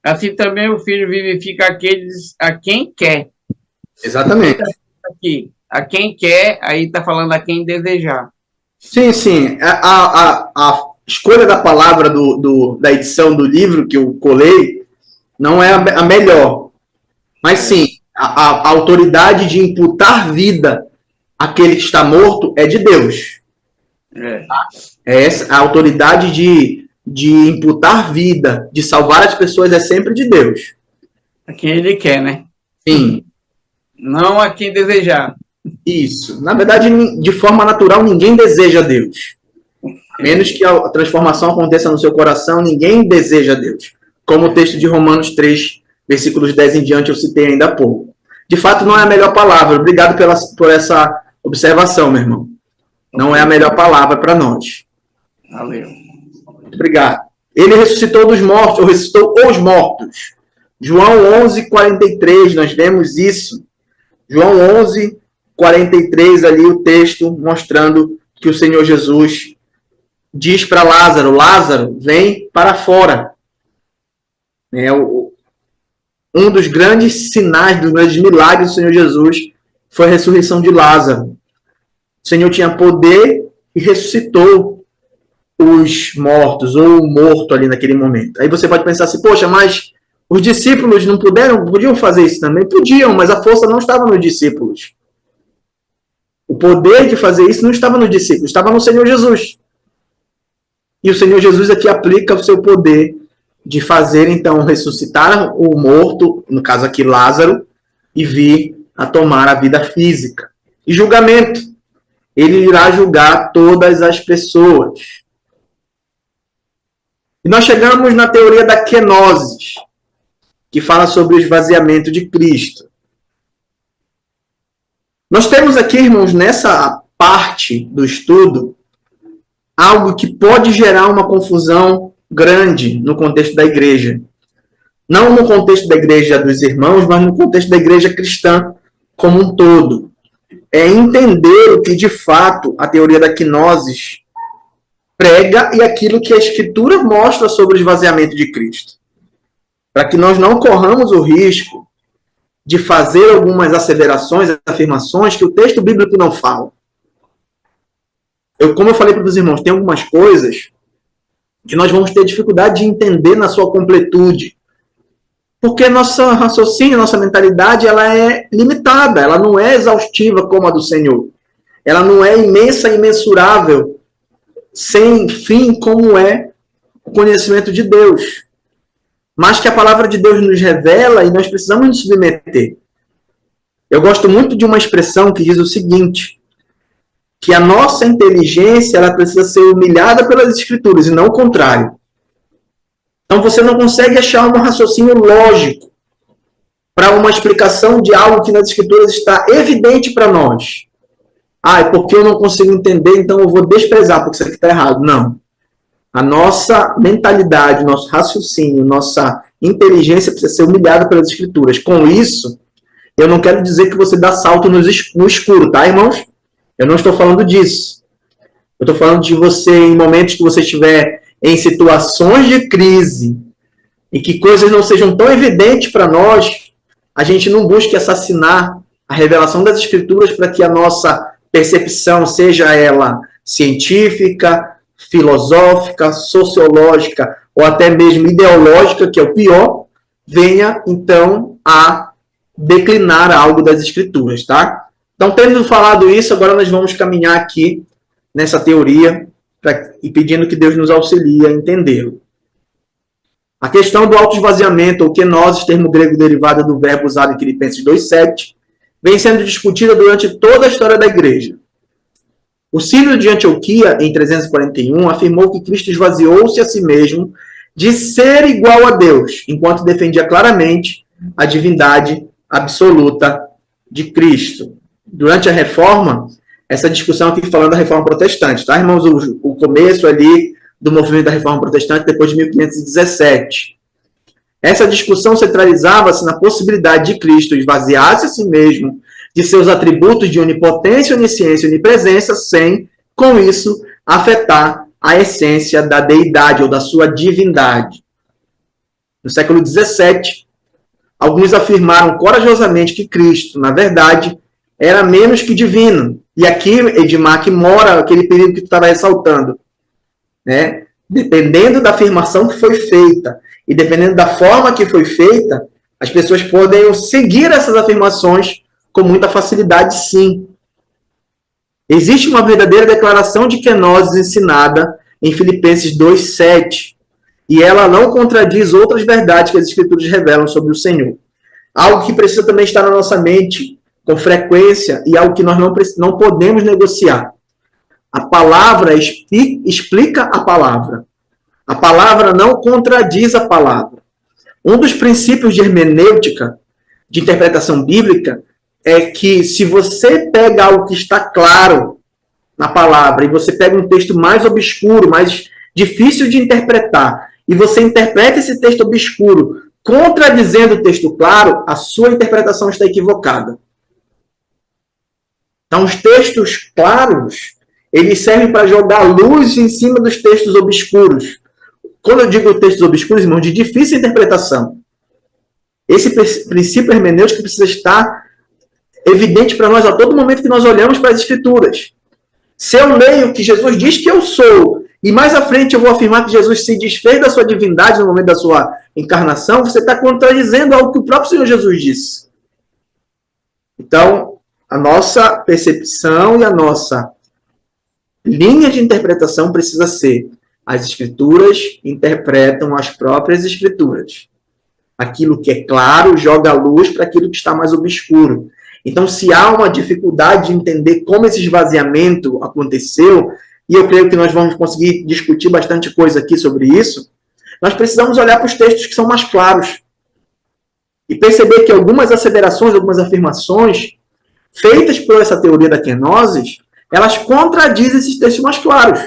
assim também o Filho vivifica aqueles a quem quer. Exatamente. Aqui, a quem quer, aí está falando a quem desejar. Sim, sim. A escolha da palavra da edição do livro que eu colei não é a melhor. Mas sim, a autoridade de imputar vida àquele que está morto é de Deus. A autoridade de imputar vida, de salvar as pessoas é sempre de Deus. A quem ele quer, né? Sim. Não a quem desejar. Isso. Na verdade, de forma natural, ninguém deseja Deus. A menos que a transformação aconteça no seu coração, ninguém deseja Deus. Como o texto de Romanos 3, versículos 10 em diante, eu citei ainda há pouco. De fato, não é a melhor palavra. Obrigado por essa observação, meu irmão. Não é a melhor palavra para nós. Valeu. Muito obrigado. Ele ressuscitou dos mortos, ou ressuscitou os mortos. João 11, 43, nós vemos isso. João 11, 43, ali o texto mostrando que o Senhor Jesus diz para Lázaro, Lázaro, vem para fora. Um dos grandes sinais, dos grandes milagres do Senhor Jesus foi a ressurreição de Lázaro. O Senhor tinha poder e ressuscitou os mortos, ou o morto ali naquele momento. Aí você pode pensar assim, poxa, mas os discípulos não podiam fazer isso também? Podiam, mas a força não estava nos discípulos. O poder de fazer isso não estava nos discípulos, estava no Senhor Jesus. E o Senhor Jesus aqui aplica o seu poder de fazer, então, ressuscitar o morto, no caso aqui Lázaro, e vir a tomar a vida física. E julgamento. Ele irá julgar todas as pessoas. E nós chegamos na teoria da kenosis, que fala sobre o esvaziamento de Cristo. Nós temos aqui, irmãos, nessa parte do estudo, algo que pode gerar uma confusão grande no contexto da igreja. Não no contexto da igreja dos irmãos, mas no contexto da igreja cristã como um todo. É entender o que, de fato, a teoria da kenosis prega e aquilo que a Escritura mostra sobre o esvaziamento de Cristo. Para que nós não corramos o risco de fazer algumas asseverações, afirmações que o texto bíblico não fala. Como eu falei para os irmãos, tem algumas coisas que nós vamos ter dificuldade de entender na sua completude. Porque nosso raciocínio, nossa mentalidade, ela é limitada, ela não é exaustiva como a do Senhor. Ela não é imensa e imensurável, sem fim, como é o conhecimento de Deus. Mas que a palavra de Deus nos revela e nós precisamos nos submeter. Eu gosto muito de uma expressão que diz o seguinte, que a nossa inteligência ela precisa ser humilhada pelas Escrituras e não o contrário. Então você não consegue achar um raciocínio lógico para uma explicação de algo que nas Escrituras está evidente para nós. É porque eu não consigo entender, então eu vou desprezar porque isso aqui está errado. Não. A nossa mentalidade, nosso raciocínio, nossa inteligência precisa ser humilhada pelas Escrituras. Com isso, eu não quero dizer que você dá salto no escuro, tá, irmãos? Eu não estou falando disso. Eu estou falando de você, em momentos que você estiver em situações de crise, e que coisas não sejam tão evidentes para nós, a gente não busque assassinar a revelação das Escrituras para que a nossa percepção, seja ela científica, filosófica, sociológica ou até mesmo ideológica, que é o pior, venha então a declinar algo das Escrituras, tá? Então, tendo falado isso, agora nós vamos caminhar aqui nessa teoria e pedindo que Deus nos auxilie a entendê-lo. A questão do autoesvaziamento, ou kenosis, termo grego derivado do verbo usado em Filipenses 2,7, vem sendo discutida durante toda a história da Igreja. O Sírio de Antioquia, em 341, afirmou que Cristo esvaziou-se a si mesmo de ser igual a Deus, enquanto defendia claramente a divindade absoluta de Cristo. Durante a Reforma, essa discussão aqui falando da Reforma Protestante, tá, irmãos? O começo ali do movimento da Reforma Protestante depois de 1517. Essa discussão centralizava-se na possibilidade de Cristo esvaziar-se a si mesmo de seus atributos de onipotência, onisciência e onipresença, sem, com isso, afetar a essência da deidade ou da sua divindade. No século XVII, alguns afirmaram corajosamente que Cristo, na verdade, era menos que divino. E aqui, Edmar, que mora aquele período que tu estava ressaltando, né? Dependendo da afirmação que foi feita e dependendo da forma que foi feita, as pessoas podem seguir essas afirmações com muita facilidade, sim. Existe uma verdadeira declaração de kenosis ensinada em Filipenses 2,7, e ela não contradiz outras verdades que as Escrituras revelam sobre o Senhor. Algo que precisa também estar na nossa mente com frequência e algo que nós não podemos negociar. A palavra explica a palavra. A palavra não contradiz a palavra. Um dos princípios de hermenêutica, de interpretação bíblica, é que se você pega algo que está claro na palavra e você pega um texto mais obscuro, mais difícil de interpretar, e você interpreta esse texto obscuro contradizendo o texto claro, a sua interpretação está equivocada. Então, os textos claros, eles servem para jogar luz em cima dos textos obscuros. Quando eu digo textos obscuros, irmão, de difícil interpretação. Esse princípio hermenêutico precisa estar evidente para nós a todo momento que nós olhamos para as Escrituras. Se eu leio que Jesus diz que eu sou, e mais à frente eu vou afirmar que Jesus se desfez da sua divindade no momento da sua encarnação, você está contradizendo algo que o próprio Senhor Jesus disse. Então, a nossa percepção e a nossa linha de interpretação precisa ser: as Escrituras interpretam as próprias Escrituras. Aquilo que é claro joga a luz para aquilo que está mais obscuro. Então, se há uma dificuldade de entender como esse esvaziamento aconteceu, e eu creio que nós vamos conseguir discutir bastante coisa aqui sobre isso, nós precisamos olhar para os textos que são mais claros e perceber que algumas asseverações, algumas afirmações feitas por essa teoria da kenosis, elas contradizem esses textos mais claros.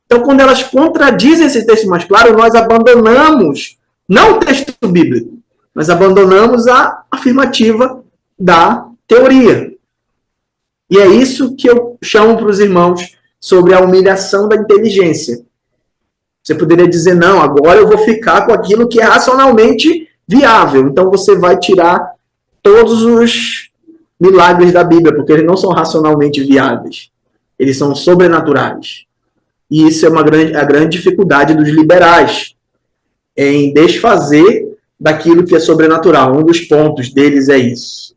Então, quando elas contradizem esses textos mais claros, nós abandonamos, não o texto bíblico, mas abandonamos a afirmativa da teoria. E é isso que eu chamo para os irmãos sobre a humilhação da inteligência. Você poderia dizer, não, agora eu vou ficar com aquilo que é racionalmente viável. Então você vai tirar todos os milagres da Bíblia, porque eles não são racionalmente viáveis. Eles são sobrenaturais. E isso é a grande dificuldade dos liberais, em desfazer daquilo que é sobrenatural. Um dos pontos deles é isso.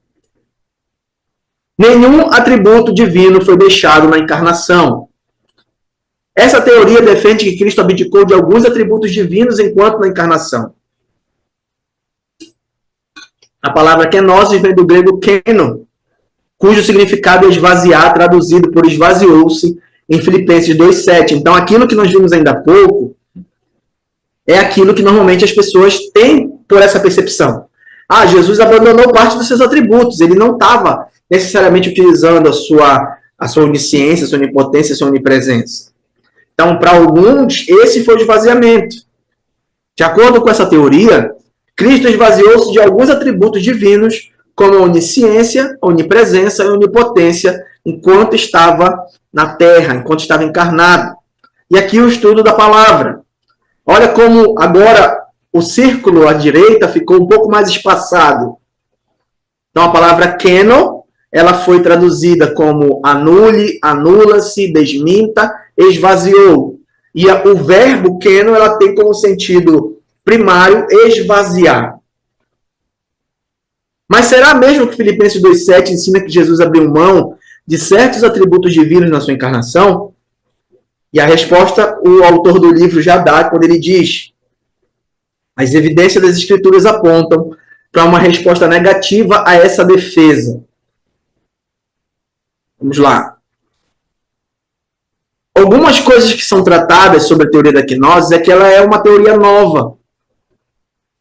Nenhum atributo divino foi deixado na encarnação. Essa teoria defende que Cristo abdicou de alguns atributos divinos enquanto na encarnação. A palavra kenosis vem do grego keno, cujo significado é esvaziar, traduzido por esvaziou-se em Filipenses 2,7. Então, aquilo que nós vimos ainda há pouco é aquilo que normalmente as pessoas têm por essa percepção. Ah, Jesus abandonou parte dos seus atributos, ele não estava necessariamente utilizando a sua onisciência, a sua onipotência, a sua onipresença. Então, para alguns, esse foi o esvaziamento. De acordo com essa teoria, Cristo esvaziou-se de alguns atributos divinos, como a onisciência, a onipresença e a onipotência, enquanto estava na terra, enquanto estava encarnado. E aqui o estudo da palavra. Olha como agora o círculo à direita ficou um pouco mais espaçado. Então, a palavra keno, ela foi traduzida como anule, anula-se, desminta, esvaziou. E o verbo keno, ela tem como sentido primário esvaziar. Mas será mesmo que Filipenses 2,7 ensina que Jesus abriu mão de certos atributos divinos na sua encarnação? E a resposta o autor do livro já dá quando ele diz: as evidências das Escrituras apontam para uma resposta negativa a essa defesa. Vamos lá. Algumas coisas que são tratadas sobre a teoria da quenose é que ela é uma teoria nova.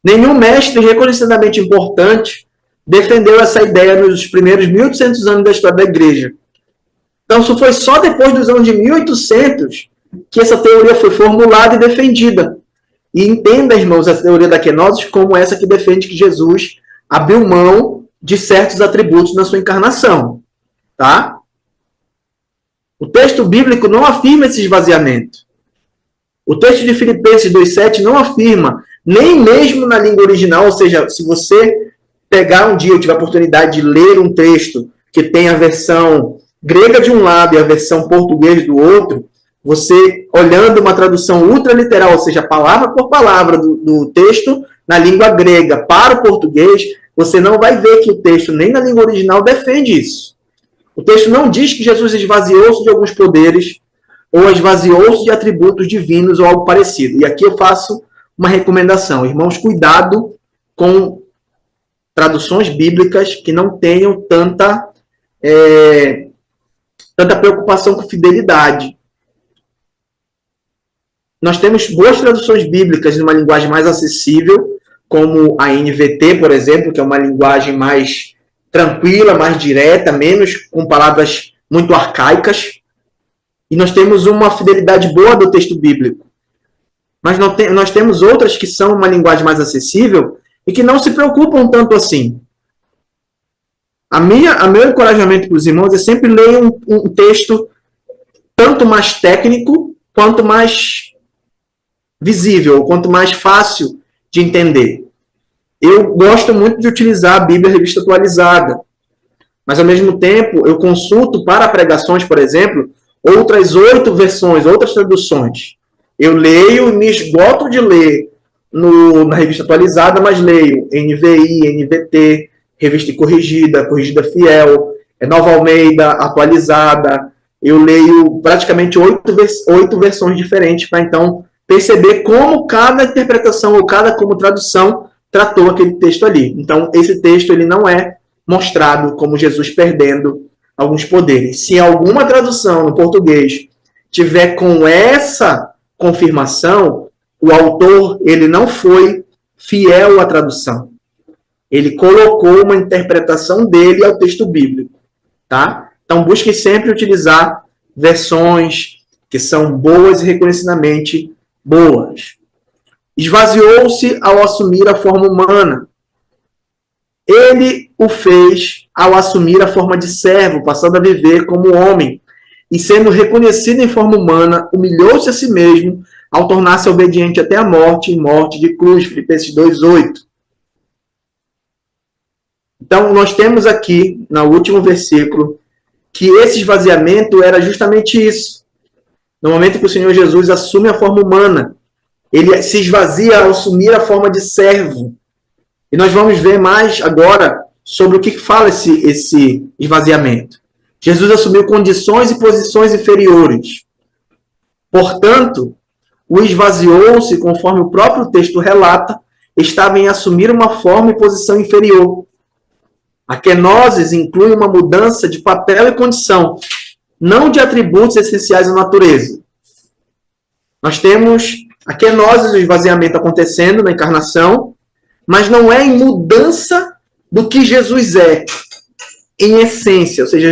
Nenhum mestre reconhecidamente importante defendeu essa ideia nos primeiros 1.800 anos da história da Igreja. Então, isso foi só depois dos anos de 1800 que essa teoria foi formulada e defendida. E entenda, irmãos, essa teoria da quenose como essa que defende que Jesus abriu mão de certos atributos na sua encarnação. Tá? O texto bíblico não afirma esse esvaziamento. O texto de Filipenses 2,7 não afirma, nem mesmo na língua original, ou seja, se você pegar um dia, eu tiver a oportunidade de ler um texto que tem a versão grega de um lado e a versão português do outro, você, olhando uma tradução ultraliteral, ou seja, palavra por palavra do texto na língua grega para o português, você não vai ver que o texto, nem na língua original, defende isso. O texto não diz que Jesus esvaziou-se de alguns poderes ou esvaziou-se de atributos divinos ou algo parecido. E aqui eu faço uma recomendação. Irmãos, cuidado com traduções bíblicas que não tenham tanta preocupação com fidelidade. Nós temos boas traduções bíblicas numa linguagem mais acessível, como a NVT, por exemplo, que é uma linguagem mais tranquila, mais direta, menos com palavras muito arcaicas. E nós temos uma fidelidade boa do texto bíblico. Mas nós temos outras que são uma linguagem mais acessível e que não se preocupam tanto assim. Meu encorajamento para os irmãos é sempre ler um texto tanto mais técnico quanto mais visível, quanto mais fácil de entender. Eu gosto muito de utilizar a Bíblia Revista Atualizada, mas ao mesmo tempo eu consulto para pregações, por exemplo, outras 8 versões, outras traduções. Eu leio, me esgoto de ler na Revista Atualizada, mas leio NVI, NVT, Revista Corrigida, Corrigida Fiel, Nova Almeida, Atualizada. Eu leio praticamente 8 versões diferentes para então perceber como cada interpretação ou cada como tradução tratou aquele texto ali. Então, esse texto ele não é mostrado como Jesus perdendo alguns poderes. Se alguma tradução no português tiver com essa confirmação, o autor ele não foi fiel à tradução. Ele colocou uma interpretação dele ao texto bíblico. Tá? Então, busque sempre utilizar versões que são boas e reconhecidamente boas. Esvaziou-se ao assumir a forma humana. Ele o fez ao assumir a forma de servo, passando a viver como homem. E sendo reconhecido em forma humana, humilhou-se a si mesmo, ao tornar-se obediente até a morte, e morte de cruz. Filipenses 2,8. Então, nós temos aqui, no último versículo, que esse esvaziamento era justamente isso. No momento que o Senhor Jesus assume a forma humana, ele se esvazia ao assumir a forma de servo. E nós vamos ver mais agora sobre o que fala esse esvaziamento. Jesus assumiu condições e posições inferiores. Portanto, o esvaziou-se, conforme o próprio texto relata, estava em assumir uma forma e posição inferior. A kenosis inclui uma mudança de papel e condição, não de atributos essenciais à natureza. Nós temos a kenosis, o esvaziamento acontecendo na encarnação, mas não é em mudança do que Jesus é, em essência. Ou seja,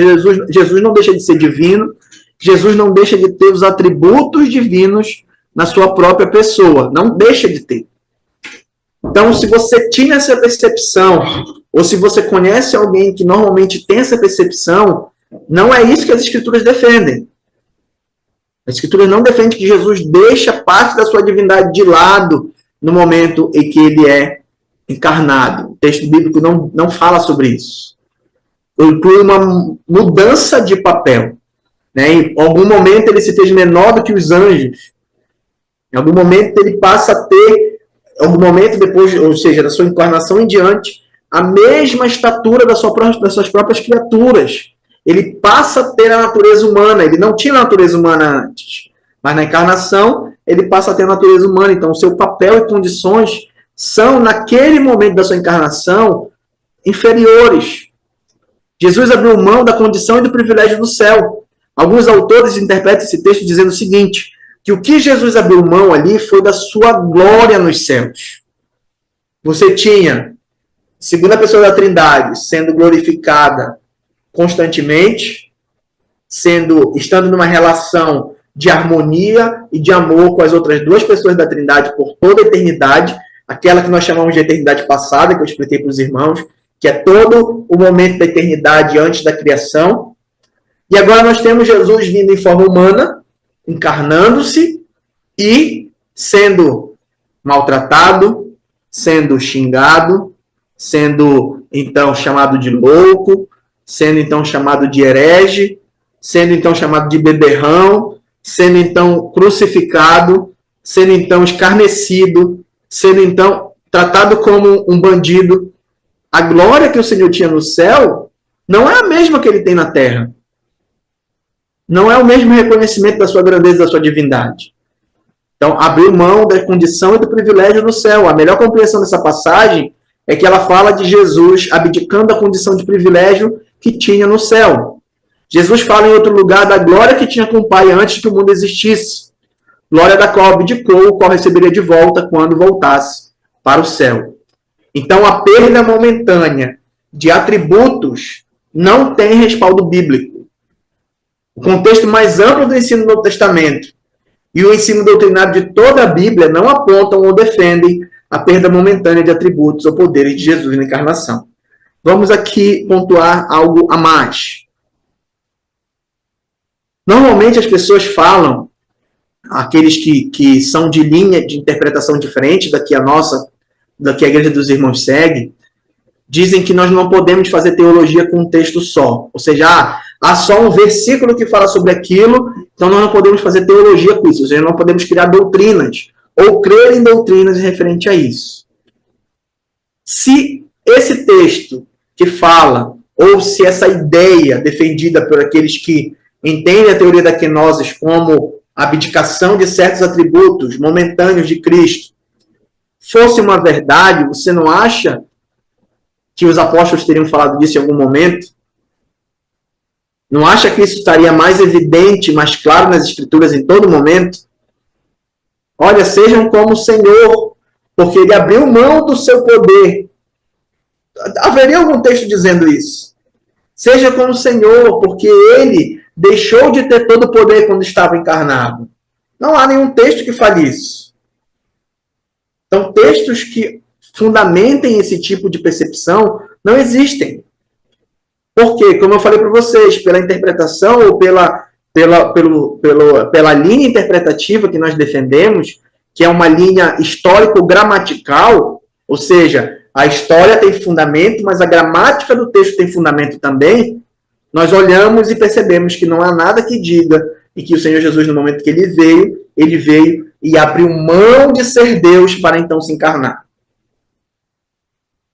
Jesus não deixa de ser divino, Jesus não deixa de ter os atributos divinos na sua própria pessoa, não deixa de ter. Então, se você tinha essa percepção, ou se você conhece alguém que normalmente tem essa percepção, não é isso que as Escrituras defendem. As Escrituras não defendem que Jesus deixa parte da sua divindade de lado no momento em que ele é encarnado. O texto bíblico não fala sobre isso. Inclui uma mudança de papel. Né? Em algum momento ele se fez menor do que os anjos. Em algum momento ele passa a ter, em algum momento depois, ou seja, da sua encarnação em diante, a mesma estatura das suas próprias criaturas. Ele passa a ter a natureza humana. Ele não tinha a natureza humana antes, mas na encarnação ele passa a ter a natureza humana. Então, o seu papel e condições são, naquele momento da sua encarnação, inferiores. Jesus abriu mão da condição e do privilégio do céu. Alguns autores interpretam esse texto dizendo o seguinte, que o que Jesus abriu mão ali foi da sua glória nos céus. Você tinha segunda pessoa da Trindade sendo glorificada constantemente, estando numa relação de harmonia e de amor com as outras duas pessoas da Trindade por toda a eternidade, aquela que nós chamamos de eternidade passada, que eu expliquei para os irmãos, que é todo o momento da eternidade antes da criação. E agora nós temos Jesus vindo em forma humana, encarnando-se e sendo maltratado, sendo xingado, sendo então chamado de louco, sendo então chamado de herege, sendo então chamado de beberrão, sendo então crucificado, sendo então escarnecido, sendo então tratado como um bandido. A glória que o Senhor tinha no céu não é a mesma que ele tem na terra. Não é o mesmo reconhecimento da sua grandeza, da sua divindade. Então, abriu mão da condição e do privilégio do céu. A melhor compreensão dessa passagem é que ela fala de Jesus abdicando da condição de privilégio que tinha no céu. Jesus fala em outro lugar da glória que tinha com o Pai antes que o mundo existisse. Glória da qual abdicou, o qual receberia de volta quando voltasse para o céu. Então, a perda momentânea de atributos não tem respaldo bíblico. O contexto mais amplo do ensino do Novo Testamento e o ensino doutrinário de toda a Bíblia não apontam ou defendem a perda momentânea de atributos ou poderes de Jesus na encarnação. Vamos aqui pontuar algo a mais. Normalmente as pessoas falam, aqueles que são de linha de interpretação diferente da que a nossa, da que a Igreja dos Irmãos segue, dizem que nós não podemos fazer teologia com um texto só. Ou seja, há só um versículo que fala sobre aquilo, então nós não podemos fazer teologia com isso. Ou seja, não podemos criar doutrinas ou crer em doutrinas referente a isso. Se esse texto que fala, ou se essa ideia defendida por aqueles que entendem a teoria da kenosis como a abdicação de certos atributos momentâneos de Cristo, fosse uma verdade, você não acha que os apóstolos teriam falado disso em algum momento? Não acha que isso estaria mais evidente, mais claro nas Escrituras em todo momento? Olha, sejam como o Senhor, porque ele abriu mão do seu poder. Haveria algum texto dizendo isso? Seja como o Senhor, porque ele deixou de ter todo o poder quando estava encarnado. Não há nenhum texto que fale isso. Então, textos que fundamentem esse tipo de percepção não existem. Por quê? Como eu falei para vocês, pela interpretação ou pela linha interpretativa que nós defendemos, que é uma linha histórico-gramatical, ou seja, a história tem fundamento, mas a gramática do texto tem fundamento também, nós olhamos e percebemos que não há nada que diga e que o Senhor Jesus, no momento que ele veio e abriu mão de ser Deus para então se encarnar.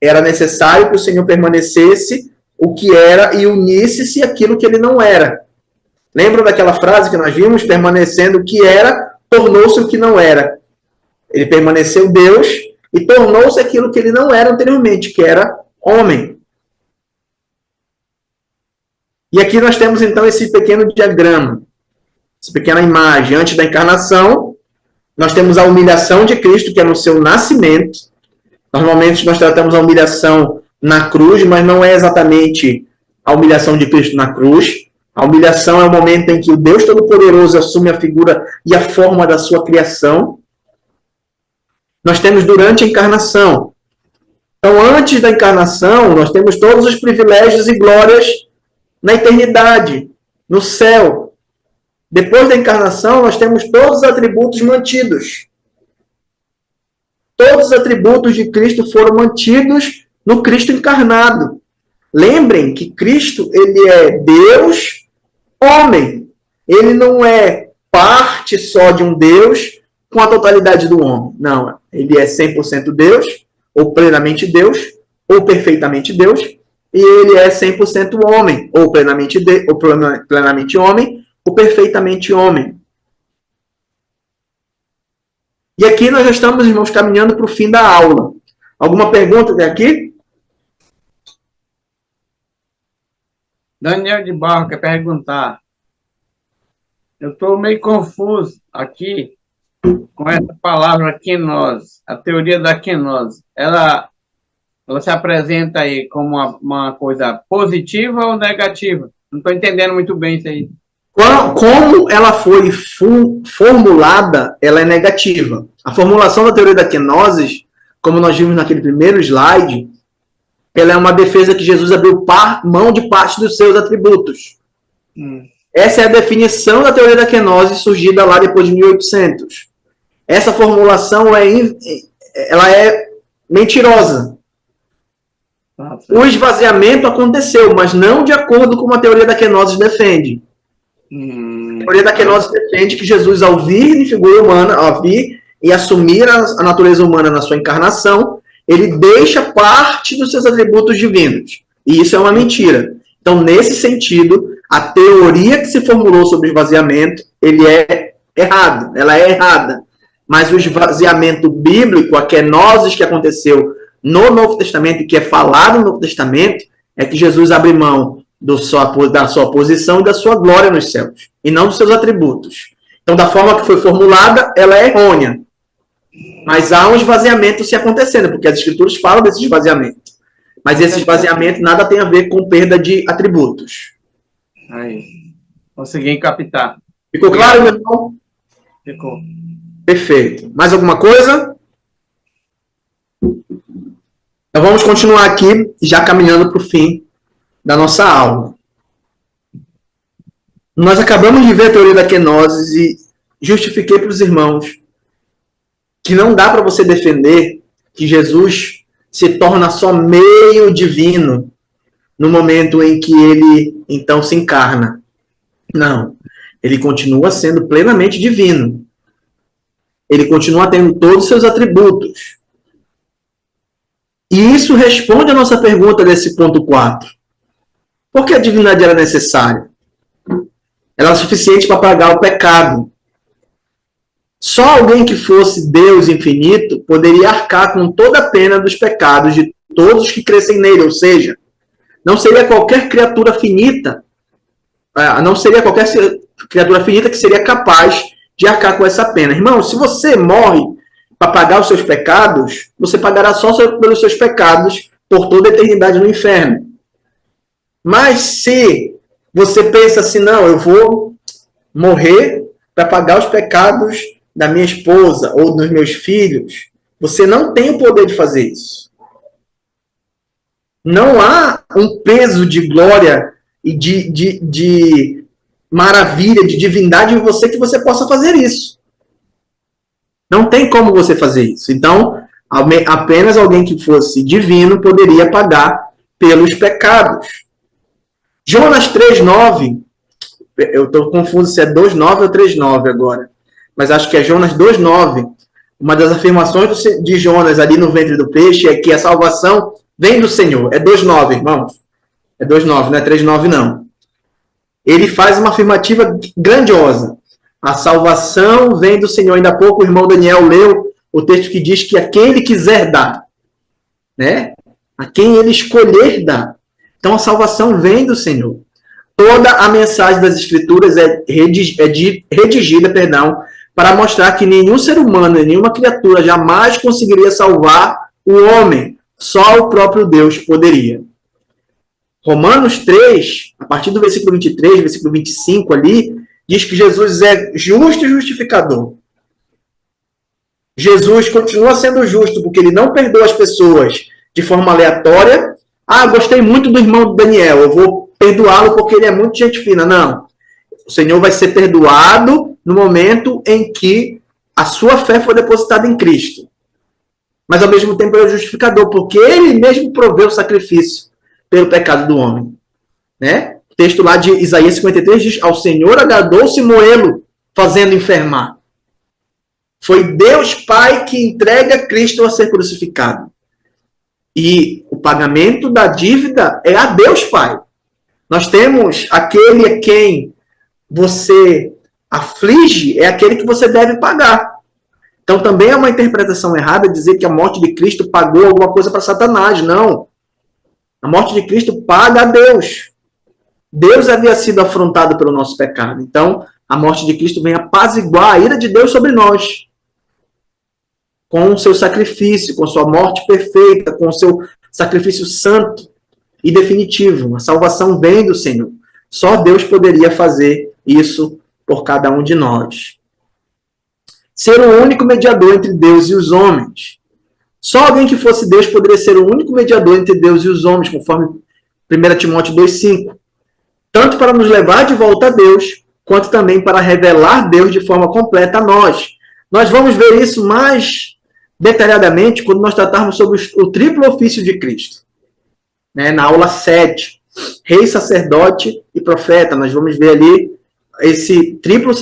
Era necessário que o Senhor permanecesse o que era e unisse-se aquilo que ele não era. Lembram daquela frase que nós vimos? Permanecendo o que era, tornou-se o que não era. Ele permaneceu Deus e tornou-se aquilo que ele não era anteriormente, que era homem. E aqui nós temos então esse pequeno diagrama, essa pequena imagem. Antes da encarnação, nós temos a humilhação de Cristo, que é no seu nascimento. Normalmente nós tratamos a humilhação na cruz, mas não é exatamente a humilhação de Cristo na cruz. A humilhação é o momento em que o Deus Todo-Poderoso assume a figura e a forma da sua criação. Nós temos durante a encarnação. Então, antes da encarnação, nós temos todos os privilégios e glórias na eternidade, no céu. Depois da encarnação, nós temos todos os atributos mantidos. todos os atributos de Cristo foram mantidos no Cristo encarnado. Lembrem que Cristo, ele é Deus, homem. Ele não é parte só de um Deus com a totalidade do homem. Não, ele é 100% Deus, ou plenamente Deus, ou perfeitamente Deus, e ele é 100% homem, ou plenamente homem, ou perfeitamente homem. E aqui nós já estamos, irmãos, caminhando para o fim da aula. Alguma pergunta até aqui? Daniel de Barro quer perguntar. Eu estou meio confuso aqui com essa palavra quenose, a teoria da quenose. Ela se apresenta aí como uma coisa positiva ou negativa? Não estou entendendo muito bem isso aí. Como ela foi formulada, ela é negativa. A formulação da teoria da quenose, como nós vimos naquele primeiro slide, ela é uma defesa que Jesus abriu mão de parte dos seus atributos. Essa é a definição da teoria da quenose, surgida lá depois de 1800. Essa formulação ela é mentirosa. O esvaziamento aconteceu, mas não de acordo com a teoria da quenose defende. A teoria da quenose defende que Jesus, ao vir em figura humana, ao vir e assumir a natureza humana na sua encarnação, ele deixa parte dos seus atributos divinos. E isso é uma mentira. Então, nesse sentido, a teoria que se formulou sobre o esvaziamento, ela é errada. Mas o esvaziamento bíblico, a quenose que aconteceu no Novo Testamento, e que é falado no Novo Testamento, é que Jesus abre mão da sua posição e da sua glória nos céus, e não dos seus atributos. Então, da forma que foi formulada, ela é errônea. Mas há um esvaziamento se acontecendo, porque as Escrituras falam desse esvaziamento. Mas esse esvaziamento nada tem a ver com perda de atributos. Aí, consegui captar. Ficou claro, meu irmão? Ficou. Perfeito. Mais alguma coisa? Então vamos continuar aqui, já caminhando para o fim da nossa aula. Nós acabamos de ver a teoria da quenose e justifiquei para os irmãos que não dá para você defender que Jesus se torna só meio divino no momento em que ele, então, se encarna. Não. Ele continua sendo plenamente divino. Ele continua tendo todos os seus atributos. E isso responde a nossa pergunta desse ponto 4. Por que a divindade era necessária? Ela era suficiente para pagar o pecado. Só alguém que fosse Deus infinito poderia arcar com toda a pena dos pecados de todos os que crescem nele, ou seja, não seria qualquer criatura finita, que seria capaz de arcar com essa pena. Irmão, se você morre para pagar os seus pecados, você pagará só pelos seus pecados por toda a eternidade no inferno. Mas se você pensa assim, não, eu vou morrer para pagar os pecados da minha esposa ou dos meus filhos, você não tem o poder de fazer isso. Não há um peso de glória e de maravilha, de divindade em você que você possa fazer isso. Não tem como você fazer isso. Então, apenas alguém que fosse divino poderia pagar pelos pecados. Jonas 3,9, eu estou confuso se é 2,9 ou 3,9 agora, mas acho que é Jonas 2,9. Uma das afirmações de Jonas ali no ventre do peixe é que a salvação vem do Senhor. É 2,9, irmãos. É 2,9, não é 3,9 não. Ele faz uma afirmativa grandiosa. A salvação vem do Senhor. Ainda há pouco o irmão Daniel leu o texto que diz que a quem ele quiser dá, né? A quem ele escolher dá. Então a salvação vem do Senhor. Toda a mensagem das Escrituras é redigida, para mostrar que nenhum ser humano, nenhuma criatura jamais conseguiria salvar o homem. Só o próprio Deus poderia. Romanos 3, a partir do versículo 23, versículo 25 ali, diz que Jesus é justo e justificador. Jesus continua sendo justo porque ele não perdoa as pessoas de forma aleatória. Ah, gostei muito do irmão Daniel, eu vou perdoá-lo porque ele é muito gente fina. Não. O Senhor vai ser perdoado no momento em que a sua fé for depositada em Cristo. mas ao mesmo tempo ele é o justificador, porque ele mesmo proveu o sacrifício pelo pecado do homem. Né? O texto lá de Isaías 53 diz: ao Senhor agradou-se moê-lo, fazendo enfermar. Foi Deus Pai que entrega Cristo a ser crucificado. E o pagamento da dívida é a Deus Pai. Nós temos aquele a quem você aflige, é aquele que você deve pagar. Então também é uma interpretação errada dizer que a morte de Cristo pagou alguma coisa para Satanás. Não. A morte de Cristo paga a Deus. Deus havia sido afrontado pelo nosso pecado. Então, a morte de Cristo vem apaziguar a ira de Deus sobre nós. Com o seu sacrifício, com sua morte perfeita, com o seu sacrifício santo e definitivo. A salvação vem do Senhor. Só Deus poderia fazer isso por cada um de nós. Ser o único mediador entre Deus e os homens. Só alguém que fosse Deus poderia ser o único mediador entre Deus e os homens, conforme 1 Timóteo 2,5. Tanto para nos levar de volta a Deus, quanto também para revelar Deus de forma completa a nós. Nós vamos ver isso mais detalhadamente quando nós tratarmos sobre o triplo ofício de Cristo. Né? Na aula 7, rei, sacerdote e profeta, nós vamos ver ali esse triplo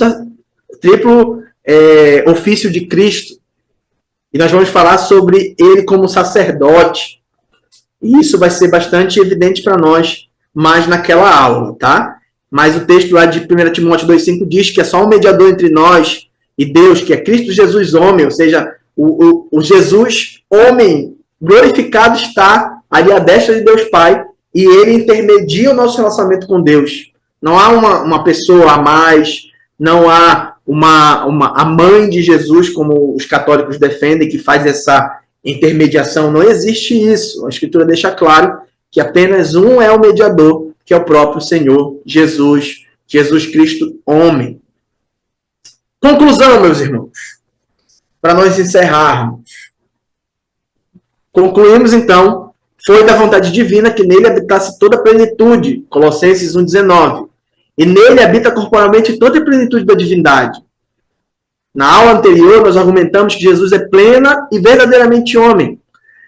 ofício de Cristo. E nós vamos falar sobre ele como sacerdote. E isso vai ser bastante evidente para nós mais naquela aula, tá? Mas o texto lá de 1 Timóteo 2,5 diz que é só um mediador entre nós e Deus, que é Cristo Jesus homem, ou seja, o Jesus homem glorificado está ali à destra de Deus Pai, e ele intermedia o nosso relacionamento com Deus. Não há uma pessoa a mais, não há a mãe de Jesus, como os católicos defendem, que faz essa intermediação. Não existe isso. A Escritura deixa claro que apenas um é o mediador, que é o próprio Senhor Jesus, Jesus Cristo, homem. Conclusão, meus irmãos, para nós encerrarmos. Concluímos, então, foi da vontade divina que nele habitasse toda a plenitude, Colossenses 1,19. E nele habita corporalmente toda a plenitude da divindade. Na aula anterior, nós argumentamos que Jesus é plena e verdadeiramente homem.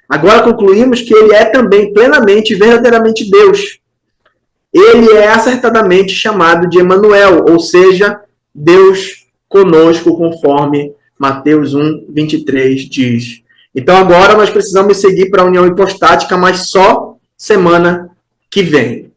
Agora concluímos que ele é também plenamente e verdadeiramente Deus. Ele é acertadamente chamado de Emanuel, ou seja, Deus conosco, conforme Mateus 1,23 diz. Então agora nós precisamos seguir para a união hipostática, mas só semana que vem.